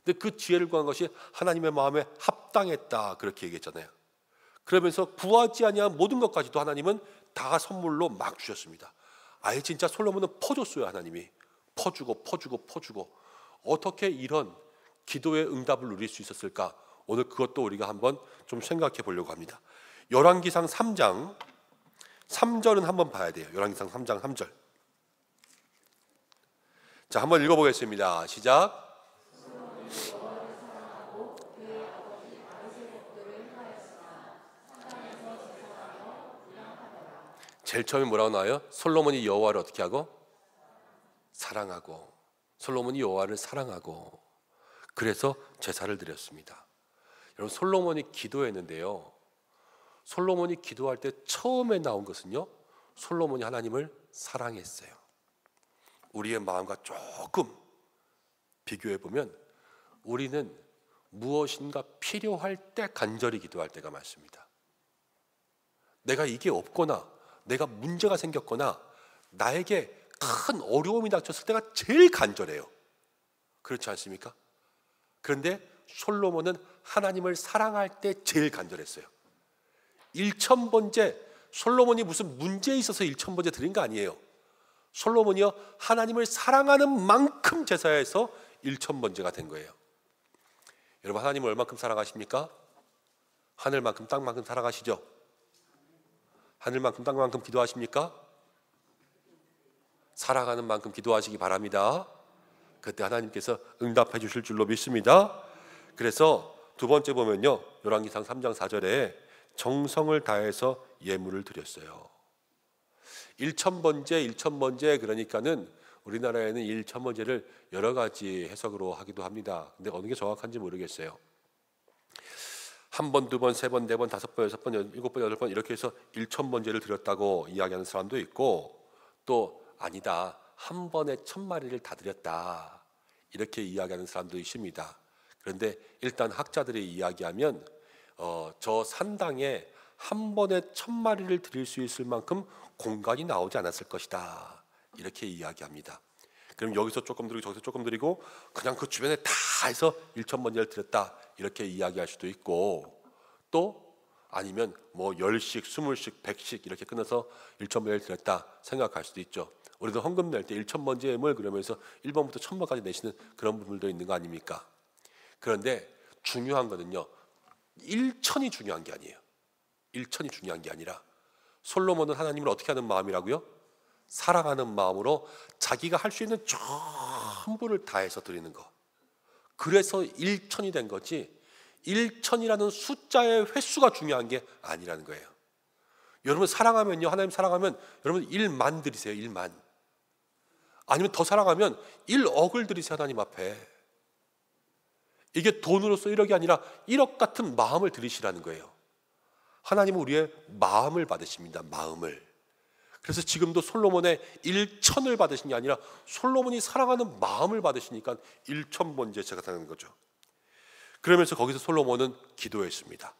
근데 그 지혜를 구한 것이 하나님의 마음에 합당했다, 그렇게 얘기했잖아요. 그러면서 구하지 아니한 모든 것까지도 하나님은 다 선물로 막 주셨습니다. 아예 진짜 솔로몬은 퍼줬어요. 하나님이 퍼주고 어떻게 이런 기도의 응답을 누릴 수 있었을까? 오늘 그것도 우리가 한번 좀 생각해 보려고 합니다. 열왕기상 3장 3절은 한번 봐야 돼요. 열왕기상 3장 3절. 자, 한번 읽어보겠습니다. 시작. 제일 처음에 뭐라고 나와요? 솔로몬이 여호와를 어떻게 하고? 사랑하고. 솔로몬이 여호와를 사랑하고 그래서 제사를 드렸습니다. 여러분, 솔로몬이 기도했는데요, 솔로몬이 기도할 때 처음에 나온 것은요, 솔로몬이 하나님을 사랑했어요. 우리의 마음과 조금 비교해 보면 우리는 무엇인가 필요할 때 간절히 기도할 때가 많습니다. 내가 이게 없거나 내가 문제가 생겼거나 나에게 큰 어려움이 닥쳤을 때가 제일 간절해요. 그렇지 않습니까? 그런데 솔로몬은 하나님을 사랑할 때 제일 간절했어요. 1000번째, 솔로몬이 무슨 문제에 있어서 1000번째 드린 거 아니에요. 솔로몬이요 하나님을 사랑하는 만큼 제사해서 1000번째가 된 거예요. 여러분, 하나님을 얼만큼 사랑하십니까? 하늘만큼 땅만큼 사랑하시죠? 하늘만큼 땅만큼 기도하십니까? 살아가는 만큼 기도하시기 바랍니다. 그때 하나님께서 응답해 주실 줄로 믿습니다. 그래서 두 번째 보면요, 열왕기상 3장 4절에 정성을 다해서 예물을 드렸어요. 1000번째 그러니까는 우리나라에는 1000번째를 여러 가지 해석으로 하기도 합니다. 근데 어느 게 정확한지 모르겠어요. 한 번, 두 번, 세 번, 네 번, 다섯 번, 여섯 번, 일곱 번, 여덟 번 이렇게 해서 1000번째를 드렸다고 이야기하는 사람도 있고, 또 아니다, 한 번에 1000마리를 다 드렸다 이렇게 이야기하는 사람도 있습니다. 그런데 일단 학자들이 이야기하면 저 산당에 한 번에 1000마리를 드릴 수 있을 만큼 공간이 나오지 않았을 것이다 이렇게 이야기합니다. 그럼 여기서 조금 드리고 저기서 조금 드리고 그냥 그 주변에 다 해서 1000번째를 드렸다 이렇게 이야기할 수도 있고, 또 아니면 뭐 10씩, 20씩, 100씩 이렇게 끊어서 1000번째를 드렸다 생각할 수도 있죠. 우리도 헌금 낼 때 1000번째 예물 그러면서 1번부터 1000번까지 내시는 그런 분들도 있는 거 아닙니까? 그런데 중요한 거는요, 1000이 중요한 게 아니에요. 1000이 중요한 게 아니라 솔로몬은 하나님을 어떻게 하는 마음이라고요? 사랑하는 마음으로 자기가 할 수 있는 전부를 다해서 드리는 거. 그래서 1000이 된 거지 1000이라는 숫자의 횟수가 중요한 게 아니라는 거예요. 여러분 사랑하면요, 하나님 사랑하면 여러분 1만 드리세요. 1만. 아니면 더 사랑하면 1억을 드리세요. 하나님 앞에. 이게 돈으로서 1억이 아니라 1억 같은 마음을 드리시라는 거예요. 하나님은 우리의 마음을 받으십니다. 마음을. 그래서 지금도 솔로몬의 1000을 받으신 게 아니라 솔로몬이 사랑하는 마음을 받으시니까 1000번째 제가 되는 거죠. 그러면서 거기서 솔로몬은 기도했습니다.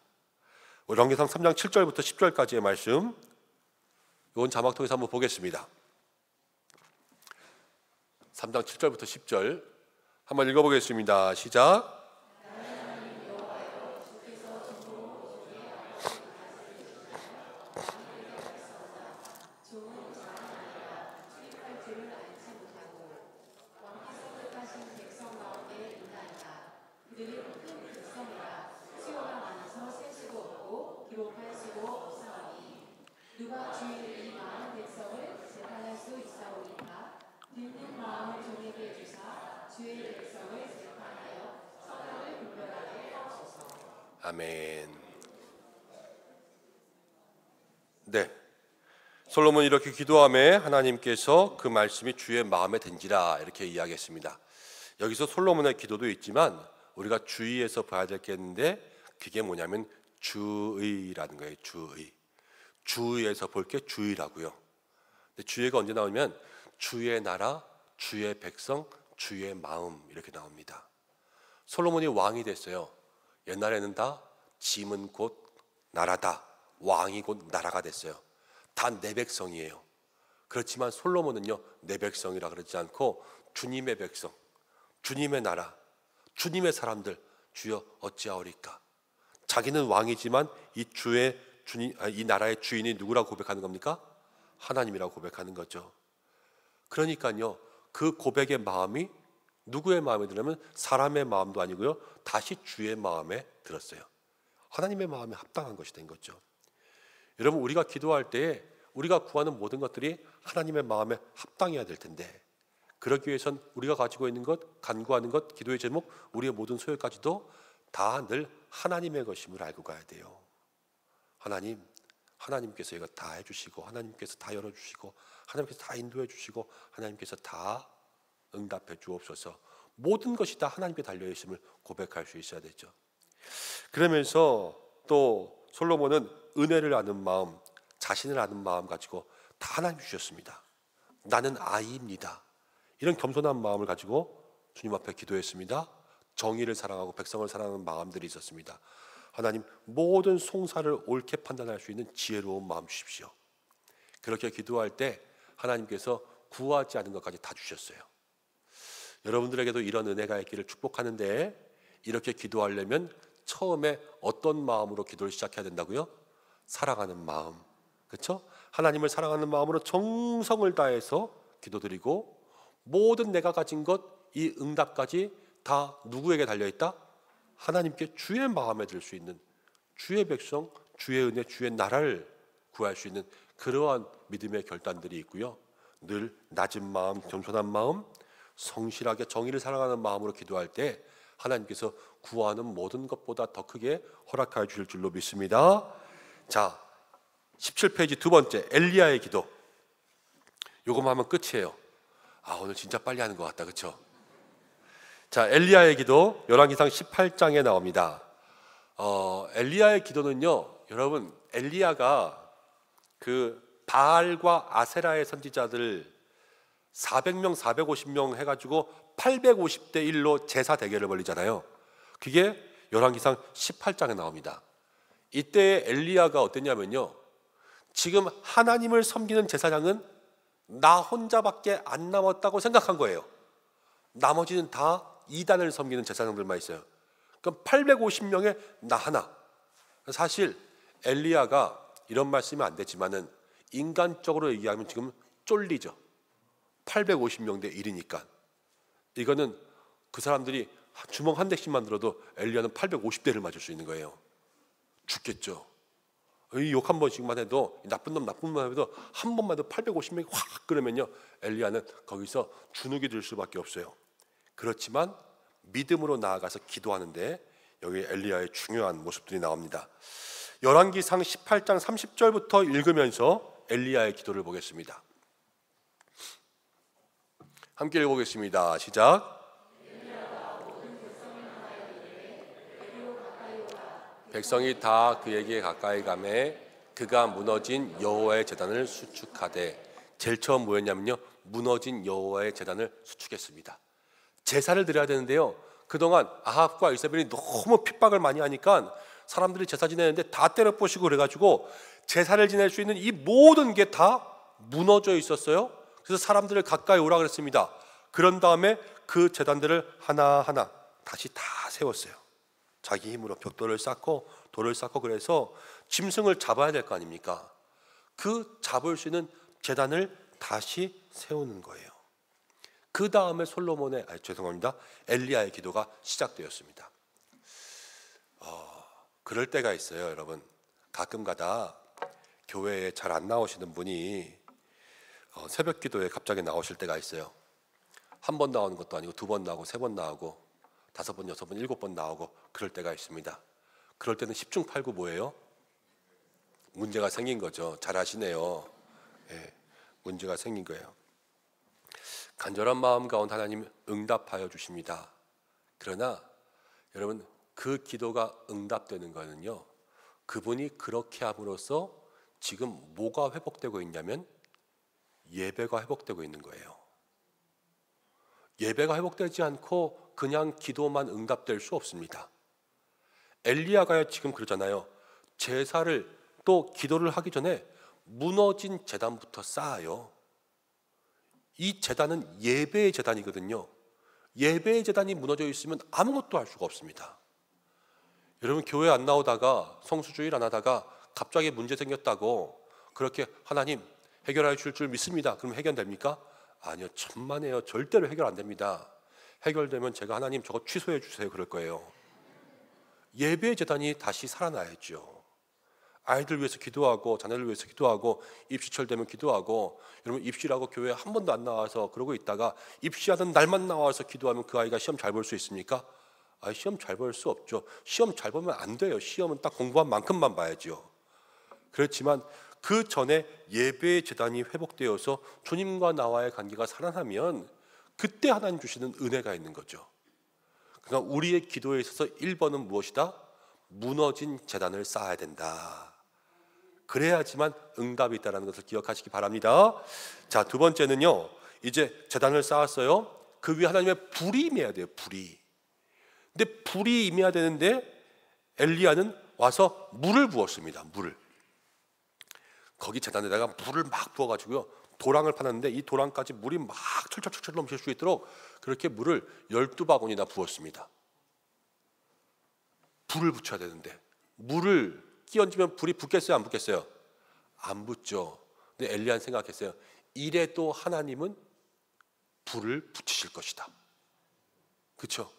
열왕기상 3장 7절부터 10절까지의 말씀, 이건 자막 통해서 한번 보겠습니다. 3장 7절부터 10절 한번 읽어보겠습니다. 시작. 아멘. 솔로몬이 이렇게 기도하며 하나님께서 그 말씀이 주의 마음에 든지라 이렇게 이야기했습니다. 여기서 솔로몬의 기도도 있지만 우리가 주의해서 봐야 될 게 있는데 그게 뭐냐면 주의라는 거예요. 주의에서 볼 게 주의라고요. 근데 주의가 언제 나오면 주의 나라, 주의 백성, 주의 마음 이렇게 나옵니다. 솔로몬이 왕이 됐어요. 옛날에는 다 짐은 곧 나라다, 왕이 곧 나라가 됐어요. 다 내 백성이에요. 그렇지만 솔로몬은요, 내 백성이라 그러지 않고 주님의 백성, 주님의 나라, 주님의 사람들, 주여 어찌하오리까. 자기는 왕이지만 이 나라의 주인이 누구라고 고백하는 겁니까? 하나님이라고 고백하는 거죠. 그러니까요, 그 고백의 마음이 누구의 마음에 들냐면 사람의 마음도 아니고요, 다시 주의 마음에 들었어요. 하나님의 마음에 합당한 것이 된 거죠. 여러분, 우리가 기도할 때에 우리가 구하는 모든 것들이 하나님의 마음에 합당해야 될 텐데, 그러기 위해선 우리가 가지고 있는 것, 간구하는 것, 기도의 제목, 우리의 모든 소유까지도 다 늘 하나님의 것임을 알고 가야 돼요. 하나님께서 이거 다 해주시고, 하나님께서 다 열어주시고, 하나님께서 다 인도해 주시고, 하나님께서 다 응답해 주옵소서. 모든 것이 다 하나님께 달려있음을 고백할 수 있어야 되죠. 그러면서 또 솔로몬은 은혜를 아는 마음, 자신을 아는 마음 가지고 다 하나님 주셨습니다. 나는 아이입니다. 이런 겸손한 마음을 가지고 주님 앞에 기도했습니다. 정의를 사랑하고 백성을 사랑하는 마음들이 있었습니다. 하나님, 모든 송사를 옳게 판단할 수 있는 지혜로운 마음 주십시오. 그렇게 기도할 때 하나님께서 구하지 않은 것까지 다 주셨어요. 여러분들에게도 이런 은혜가 있기를 축복하는데, 이렇게 기도하려면 처음에 어떤 마음으로 기도를 시작해야 된다고요? 사랑하는 마음, 그렇죠? 하나님을 사랑하는 마음으로 정성을 다해서 기도드리고, 모든 내가 가진 것, 이 응답까지 다 누구에게 달려있다? 하나님께 주의 마음에 들 수 있는 주의 백성, 주의 은혜, 주의 나라를 구할 수 있는 그러한 믿음의 결단들이 있고요. 늘 낮은 마음, 겸손한 마음, 성실하게 정의를 사랑하는 마음으로 기도할 때 하나님께서 구하는 모든 것보다 더 크게 허락하여 주실 줄로 믿습니다. 자, 17페이지 두 번째, 엘리야의 기도. 요거만 하면 끝이에요. 오늘 진짜 빨리 하는 것 같다, 그렇죠? 자, 엘리야의 기도 열왕기상 18장에 나옵니다. 엘리야의 기도는요, 여러분, 엘리야가 그 바알과 아세라의 선지자들 400명, 450명 해가지고 850대 1로 제사 대결을 벌이잖아요. 그게 열왕기상 18장에 나옵니다. 이때 엘리야가 어땠냐면요, 지금 하나님을 섬기는 제사장은 나 혼자밖에 안 남았다고 생각한 거예요. 나머지는 다 이단을 섬기는 제사장들만 있어요. 그럼 850명에 나 하나. 사실 엘리야가 이런 말씀이 안 되지만은 인간적으로 얘기하면 지금 쫄리죠. 850명 대 1이니까. 이거는 그 사람들이 주먹 한 대씩만 들어도 엘리야는 850대를 맞을 수 있는 거예요. 죽겠죠. 이 욕 한 번씩만 해도, 나쁜 놈만 해도 한 번만 해도 850명이 확 그러면요, 엘리야는 거기서 주눅이 들 수밖에 없어요. 그렇지만 믿음으로 나아가서 기도하는데 여기 엘리야의 중요한 모습들이 나옵니다. 열왕기상 18장 30절부터 읽으면서 엘리야의 기도를 보겠습니다. 함께 읽어보겠습니다. 시작. 백성이 다 그에게 가까이 가매 그가 무너진 여호와의 제단을 수축하되, 제일 처음 뭐였냐면요, 무너진 여호와의 제단을 수축했습니다. 제사를 드려야 되는데요, 그동안 아합과 이세벨이 너무 핍박을 많이 하니까 사람들이 제사 지내는데 다 때려 부시고 그래가지고 제사를 지낼 수 있는 이 모든 게 다 무너져 있었어요. 그래서 사람들을 가까이 오라 그랬습니다. 그런 다음에 그 제단들을 하나하나 다시 다 세웠어요. 자기 힘으로 벽돌을 쌓고 돌을 쌓고, 그래서 짐승을 잡아야 될 거 아닙니까? 그 잡을 수 있는 제단을 다시 세우는 거예요. 그 다음에 엘리야의 기도가 시작되었습니다. 그럴 때가 있어요, 여러분. 가끔가다 교회에 잘 안 나오시는 분이 새벽 기도에 갑자기 나오실 때가 있어요. 한 번 나오는 것도 아니고 2번 나오고 3번 나오고 5번, 6번, 7번 나오고 그럴 때가 있습니다. 그럴 때는 10중 8구 뭐예요? 문제가 생긴 거죠. 잘 아시네요. 문제가 생긴 거예요. 간절한 마음 가운데 하나님 응답하여 주십니다. 그러나 여러분, 그 기도가 응답되는 거는요, 그분이 그렇게 함으로써 지금 뭐가 회복되고 있냐면 예배가 회복되고 있는 거예요. 예배가 회복되지 않고 그냥 기도만 응답될 수 없습니다. 엘리야가 지금 그러잖아요. 제사를 또 기도를 하기 전에 무너진 제단부터 쌓아요. 이 제단은 예배의 제단이거든요. 예배의 제단이 무너져 있으면 아무것도 할 수가 없습니다. 여러분, 교회 안 나오다가 성수주일 안 하다가 갑자기 문제 생겼다고 그렇게 하나님 해결해 주실 줄 믿습니다. 그럼 해결됩니까? 아니요, 천만에요. 절대로 해결 안 됩니다. 해결되면 제가 하나님 저거 취소해 주세요 그럴 거예요. 예배의 제단이 다시 살아나야죠. 아이들 위해서 기도하고 자녀를 위해서 기도하고 입시철 되면 기도하고, 여러분 입시라고 교회 한 번도 안 나와서 그러고 있다가 입시하던 날만 나와서 기도하면 그 아이가 시험 잘 볼 수 있습니까? 시험 잘 볼 수 없죠. 시험 잘 보면 안 돼요. 시험은 딱 공부한 만큼만 봐야죠. 그렇지만 그 전에 예배의 제단이 회복되어서 주님과 나와의 관계가 살아나면 그때 하나님 주시는 은혜가 있는 거죠. 그러니까 우리의 기도에 있어서 1번은 무엇이다? 무너진 제단을 쌓아야 된다. 그래야지만 응답이 있다는 것을 기억하시기 바랍니다. 자, 두 번째는요, 이제 제단을 쌓았어요. 그 위에 하나님의 불이 임해야 돼요. 불이. 근데 불이 임해야 되는데 엘리야는 와서 물을 부었습니다. 물을. 거기 제단에다가 물을 막 부어가지고요, 도랑을 파놨는데 이 도랑까지 물이 막 철철철철 넘칠 수 있도록 그렇게 물을 12바구니나 부었습니다. 불을 붙여야 되는데 물을 끼얹으면 불이 붙겠어요? 안 붙겠어요? 안 붙죠. 근데 엘리야는 생각했어요. 이래도 하나님은 불을 붙이실 것이다. 그렇죠?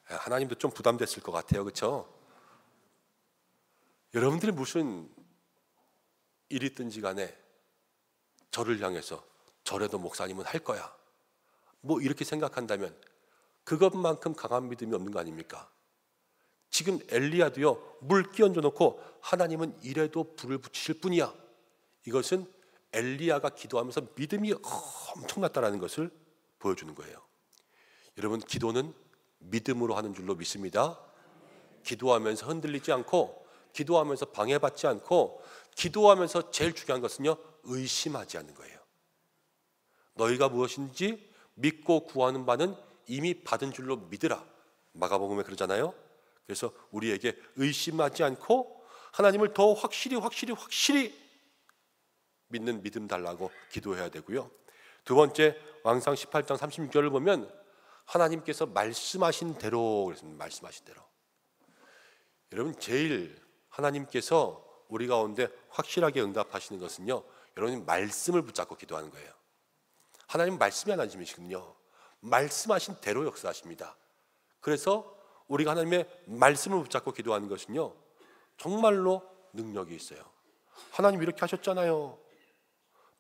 하나님도 좀 부담됐을 것 같아요. 그렇죠? 여러분들이 무슨 일이 있든지 간에 저를 향해서 저래도 목사님은 할 거야, 뭐 이렇게 생각한다면 그것만큼 강한 믿음이 없는 거 아닙니까? 지금 엘리야도요, 물 끼얹어 놓고 하나님은 이래도 불을 붙이실 뿐이야. 이것은 엘리야가 기도하면서 믿음이 엄청났다는 것을 보여주는 거예요. 여러분, 기도는 믿음으로 하는 줄로 믿습니다. 기도하면서 흔들리지 않고, 기도하면서 방해받지 않고, 기도하면서 제일 중요한 것은요, 의심하지 않는 거예요. 너희가 무엇인지 믿고 구하는 바는 이미 받은 줄로 믿으라. 마가복음에 그러잖아요. 그래서 우리에게 의심하지 않고 하나님을 더 확실히 믿는 믿음 달라고 기도해야 되고요. 두 번째, 왕상 18장 36절을 보면 하나님께서 말씀하신 대로 그랬습니다. 말씀하신 대로. 여러분, 제일 하나님께서 우리 가운데 확실하게 응답하시는 것은요, 여러분이 말씀을 붙잡고 기도하는 거예요. 하나님 말씀이 하나님이시거든요. 말씀하신 대로 역사하십니다. 그래서 우리가 하나님의 말씀을 붙잡고 기도하는 것은요, 정말로 능력이 있어요. 하나님 이렇게 하셨잖아요.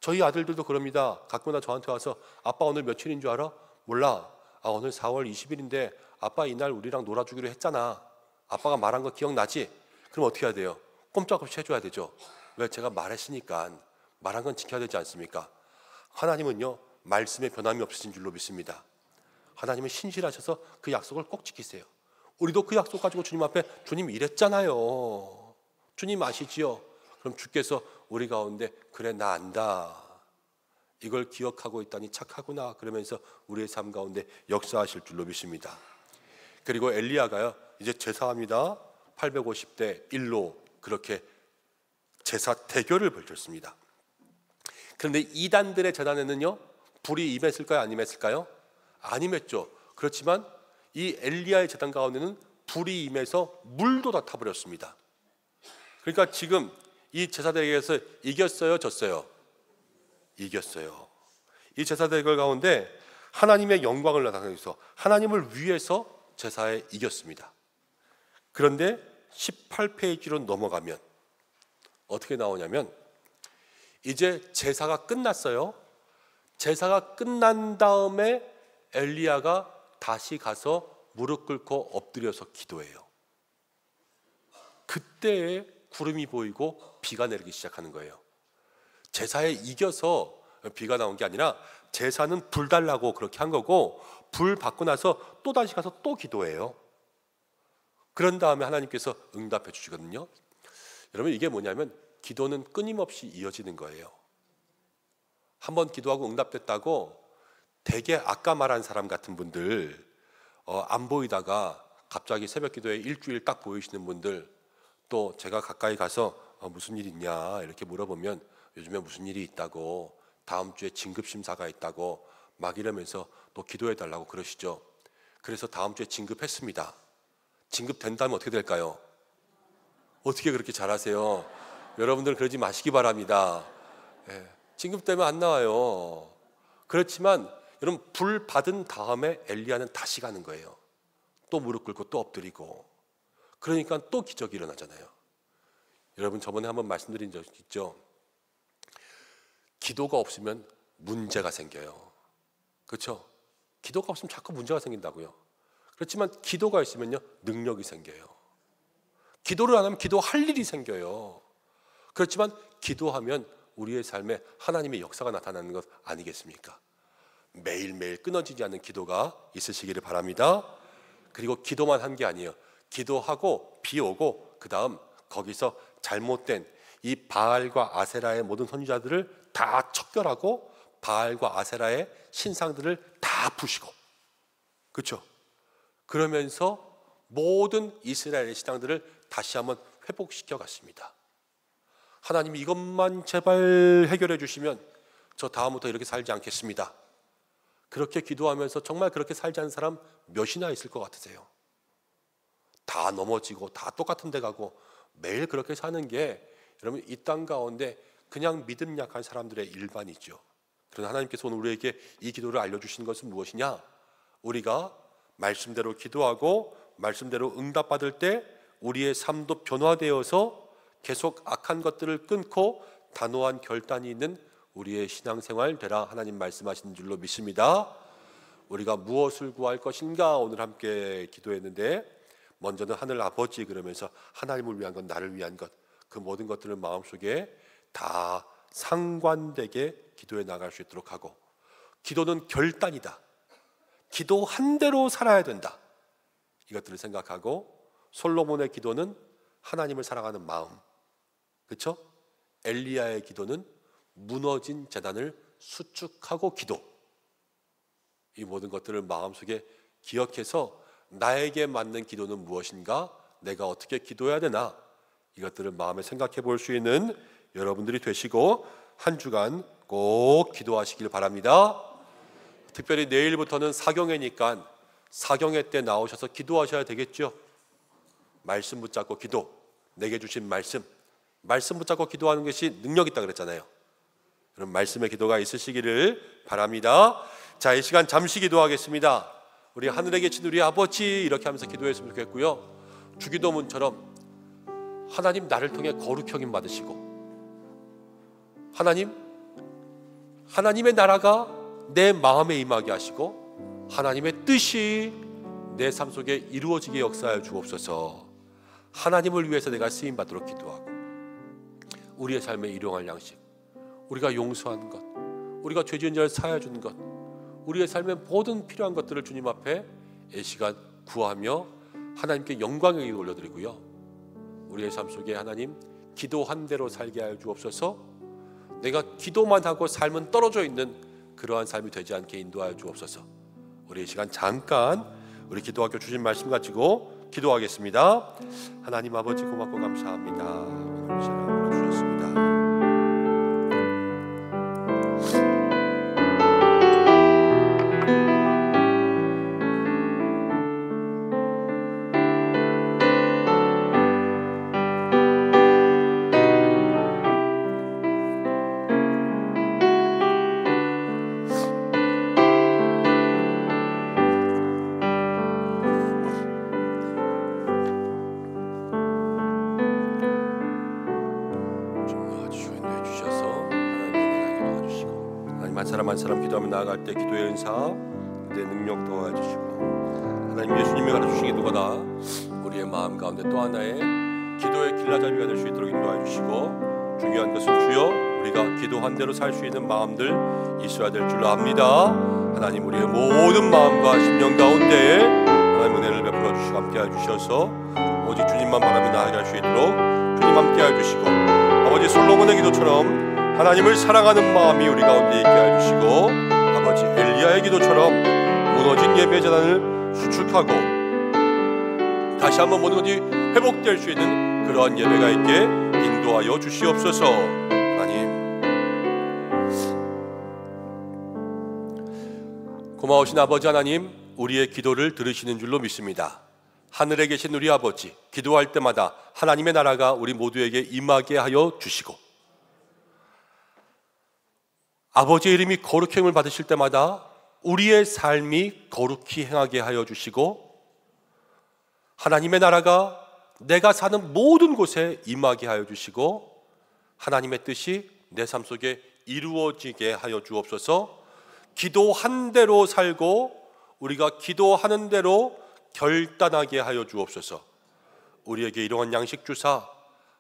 저희 아들들도 그럽니다. 가끔마다 저한테 와서 아빠 오늘 며칠인 줄 알아? 몰라. 오늘 4월 20일인데 아빠 이날 우리랑 놀아주기로 했잖아. 아빠가 말한 거 기억나지? 그럼 어떻게 해야 돼요? 꼼짝없이 해줘야 되죠. 왜? 제가 말했으니까 말한 건 지켜야 되지 않습니까? 하나님은요, 말씀에 변함이 없으신 줄로 믿습니다. 하나님은 신실하셔서 그 약속을 꼭 지키세요. 우리도 그 약속 가지고 주님 앞에 주님 이랬잖아요. 주님 아시지요? 그럼 주께서 우리 가운데 그래 나 안다, 이걸 기억하고 있다니 착하구나 그러면서 우리의 삶 가운데 역사하실 줄로 믿습니다. 그리고 엘리야가요, 이제 제사합니다. 850대 1로 그렇게 제사 대결을 벌였습니다. 그런데 이단들의 제단에는요, 불이 임했을까요? 안 임했을까요? 안 임했죠. 그렇지만 이 엘리야의 제단 가운데는 불이 임해서 물도 다 타버렸습니다. 그러니까 지금 이 제사 대결에서 이겼어요, 졌어요? 이겼어요. 이 제사 대결 가운데 하나님의 영광을 나타내서 하나님을 위해서 제사에 이겼습니다. 그런데 18페이지로 넘어가면 어떻게 나오냐면, 이제 제사가 끝났어요. 제사가 끝난 다음에 엘리야가 다시 가서 무릎 꿇고 엎드려서 기도해요. 그때에 구름이 보이고 비가 내리기 시작하는 거예요. 제사에 이겨서 비가 나온 게 아니라 제사는 불 달라고 그렇게 한 거고, 불 받고 나서 또 다시 가서 또 기도해요. 그런 다음에 하나님께서 응답해 주시거든요. 여러분, 이게 뭐냐면 기도는 끊임없이 이어지는 거예요. 한번 기도하고 응답됐다고 되게 아까 말한 사람 같은 분들, 안 보이다가 갑자기 새벽 기도에 일주일 딱 보이시는 분들, 또 제가 가까이 가서 무슨 일 있냐 이렇게 물어보면 요즘에 무슨 일이 있다고, 다음 주에 진급심사가 있다고 막 이러면서 또 기도해 달라고 그러시죠. 그래서 다음 주에 진급했습니다. 진급된다면 어떻게 될까요? 어떻게 그렇게 잘하세요? 여러분들 그러지 마시기 바랍니다. 진급되면 안 나와요. 그렇지만 여러분, 불 받은 다음에 엘리야는 다시 가는 거예요. 또 무릎 꿇고 또 엎드리고. 그러니까 또 기적이 일어나잖아요. 여러분, 저번에 한번 말씀드린 적 있죠? 기도가 없으면 문제가 생겨요. 그렇죠? 기도가 없으면 자꾸 문제가 생긴다고요. 그렇지만 기도가 있으면요, 능력이 생겨요. 기도를 안 하면 기도할 일이 생겨요. 그렇지만 기도하면 우리의 삶에 하나님의 역사가 나타나는 것 아니겠습니까? 매일매일 끊어지지 않는 기도가 있으시기를 바랍니다. 그리고 기도만 한 게 아니에요. 기도하고 비 오고 그 다음 거기서 잘못된 이 바알과 아세라의 모든 선지자들을 다 척결하고 바알과 아세라의 신상들을 다 부시고, 그렇죠? 그러면서 모든 이스라엘의 신앙들을 다시 한번 회복시켜 갔습니다. 하나님이 이것만 제발 해결해 주시면 저 다음부터 이렇게 살지 않겠습니다. 그렇게 기도하면서 정말 그렇게 살지 않는 사람 몇이나 있을 것 같으세요? 다 넘어지고 다 똑같은 데 가고 매일 그렇게 사는 게 여러분, 이 땅 가운데 그냥 믿음 약한 사람들의 일반이죠. 그러나 하나님께서 오늘 우리에게 이 기도를 알려주신 것은 무엇이냐? 우리가 말씀대로 기도하고 말씀대로 응답받을 때 우리의 삶도 변화되어서 계속 악한 것들을 끊고 단호한 결단이 있는 우리의 신앙생활 되라 하나님 말씀하시는 줄로 믿습니다. 우리가 무엇을 구할 것인가 오늘 함께 기도했는데, 먼저는 하늘 아버지 그러면서 하나님을 위한 것, 나를 위한 것, 그 모든 것들을 마음속에 다 상관되게 기도해 나갈 수 있도록 하고, 기도는 결단이다, 기도한 대로 살아야 된다, 이것들을 생각하고, 솔로몬의 기도는 하나님을 사랑하는 마음, 그렇죠? 엘리야의 기도는 무너진 제단을 수축하고 기도, 이 모든 것들을 마음속에 기억해서 나에게 맞는 기도는 무엇인가, 내가 어떻게 기도해야 되나, 이것들을 마음에 생각해 볼 수 있는 여러분들이 되시고 한 주간 꼭 기도하시길 바랍니다. 특별히 내일부터는 사경회니까 사경회 때 나오셔서 기도하셔야 되겠죠. 말씀 붙잡고 기도, 내게 주신 말씀 붙잡고 기도하는 것이 능력 있다 그랬잖아요. 그럼 말씀의 기도가 있으시기를 바랍니다. 자, 이 시간 잠시 기도하겠습니다. 우리 하늘에 계신 우리 아버지 이렇게 하면서 기도했으면 좋겠고요. 주기도문처럼 하나님 나를 통해 거룩 형임 받으시고, 하나님의 나라가 내 마음에 임하게 하시고 하나님의 뜻이 내 삶 속에 이루어지게 역사하여 주옵소서. 하나님을 위해서 내가 쓰임 받도록 기도하고, 우리의 삶에 일용할 양식, 우리가 용서한 것, 우리가 죄 지은 자를 사하여 준 것, 우리의 삶의 모든 필요한 것들을 주님 앞에 이 시간 구하며 하나님께 영광의 기도 올려드리고요. 우리의 삶 속에 하나님 기도한 대로 살게 하여 주옵소서. 내가 기도만 하고 삶은 떨어져 있는 그러한 삶이 되지 않게 인도하여 주옵소서. 우리 이 시간 잠깐 우리 기도학교 주신 말씀 가지고 기도하겠습니다. 하나님 아버지 고맙고 감사합니다. 오늘 사랑으로 주셨습니다. 한 사람 기도하며 나아갈 때 기도의 은사, 내 능력 도와주시고, 하나님 예수님이 가르치신 기도가 우리의 마음 가운데 또 하나의 기도의 길라잡이가 될 수 있도록 인도해 주시고, 중요한 것은 주여 우리가 기도한 대로 살 수 있는 마음들 있어야 될 줄로 압니다. 하나님, 우리의 모든 마음과 심령 가운데에 하나님 은혜를 베풀어 주시고 함께해 주셔서 오직 주님만 바라며 나아갈 수 있도록 주님 함께해 주시고, 아버지 솔로몬의 기도처럼 하나님을 사랑하는 마음이 우리 가운데 있게 해주시고, 아버지 엘리야의 기도처럼 무너진 예배 재단을 수축하고 다시 한번 모든 것이 회복될 수 있는 그러한 예배가 있게 인도하여 주시옵소서. 하나님, 고마우신 아버지 하나님, 우리의 기도를 들으시는 줄로 믿습니다. 하늘에 계신 우리 아버지, 기도할 때마다 하나님의 나라가 우리 모두에게 임하게 하여 주시고, 아버지의 이름이 거룩히 행을 받으실 때마다 우리의 삶이 거룩히 행하게 하여 주시고, 하나님의 나라가 내가 사는 모든 곳에 임하게 하여 주시고, 하나님의 뜻이 내 삶 속에 이루어지게 하여 주옵소서. 기도한 대로 살고 우리가 기도하는 대로 결단하게 하여 주옵소서. 우리에게 이러한 양식 주사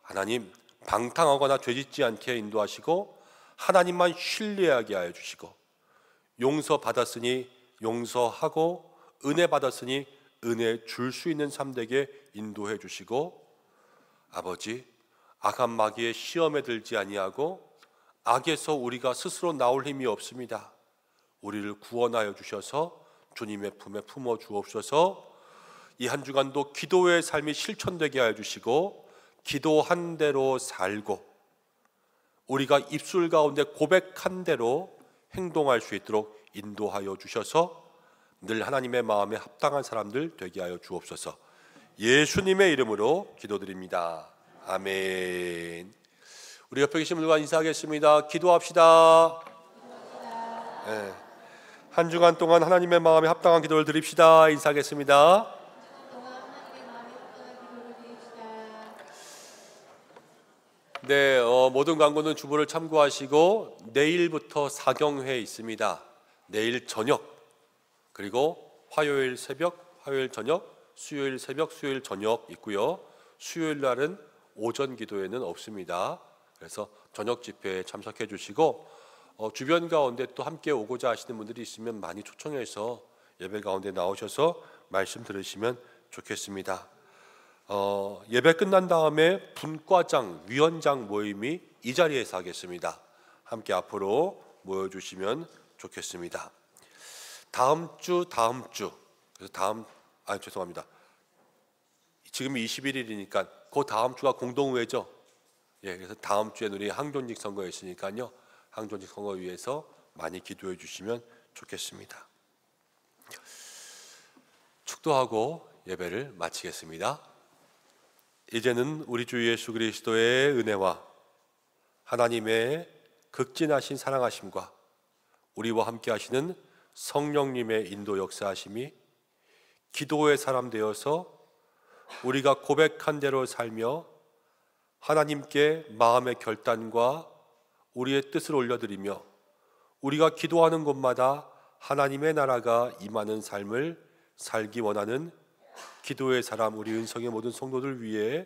하나님 방탕하거나 죄짓지 않게 인도하시고, 하나님만 신뢰하게 하여 주시고, 용서 받았으니 용서하고 은혜 받았으니 은혜 줄 수 있는 삶 되게 인도해 주시고, 아버지 악한 마귀의 시험에 들지 아니하고 악에서 우리가 스스로 나올 힘이 없습니다. 우리를 구원하여 주셔서 주님의 품에 품어 주옵소서. 이 한 주간도 기도의 삶이 실천되게 하여 주시고, 기도한 대로 살고 우리가 입술 가운데 고백한 대로 행동할 수 있도록 인도하여 주셔서 늘 하나님의 마음에 합당한 사람들 되게 하여 주옵소서. 예수님의 이름으로 기도드립니다. 아멘. 우리 옆에 계신 분들과 인사하겠습니다. 기도합시다. 네. 한 주간 동안 하나님의 마음에 합당한 기도를 드립시다. 인사하겠습니다. 네, 모든 광고는 주보를 참고하시고 내일부터 사경회 있습니다. 내일 저녁, 그리고 화요일 새벽, 화요일 저녁, 수요일 새벽, 수요일 저녁 있고요. 수요일 날은 오전 기도회는 없습니다. 그래서 저녁 집회에 참석해 주시고, 주변 가운데 또 함께 오고자 하시는 분들이 있으면 많이 초청해서 예배 가운데 나오셔서 말씀 들으시면 좋겠습니다. 예배 끝난 다음에 분과장, 위원장 모임이 이 자리에서 하겠습니다. 함께 앞으로 모여주시면 좋겠습니다. 다음 주 그래서 죄송합니다. 지금이 21일이니까 그 다음 주가 공동회죠. 예, 그래서 다음 주에는 우리 항존직 선거 있으니까요. 항존직 선거 위해서 많이 기도해 주시면 좋겠습니다. 축도하고 예배를 마치겠습니다. 이제는 우리 주 예수 그리스도의 은혜와 하나님의 극진하신 사랑하심과 우리와 함께 하시는 성령님의 인도 역사하심이 기도의 사람 되어서 우리가 고백한 대로 살며 하나님께 마음의 결단과 우리의 뜻을 올려드리며 우리가 기도하는 곳마다 하나님의 나라가 임하는 삶을 살기 원하는 기도의 사람, 우리 은성의 모든 성도들 위해,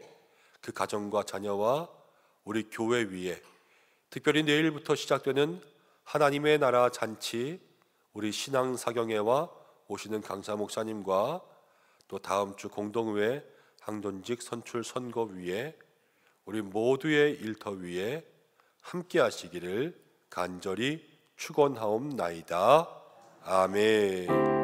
그 가정과 자녀와 우리 교회 위에, 특별히 내일부터 시작되는 하나님의 나라 잔치, 우리 신앙사경회와 오시는 강사 목사님과 또 다음 주 공동회 항존직 선출 선거 위에 우리 모두의 일터 위에 함께 하시기를 간절히 축원하옵나이다. 아멘.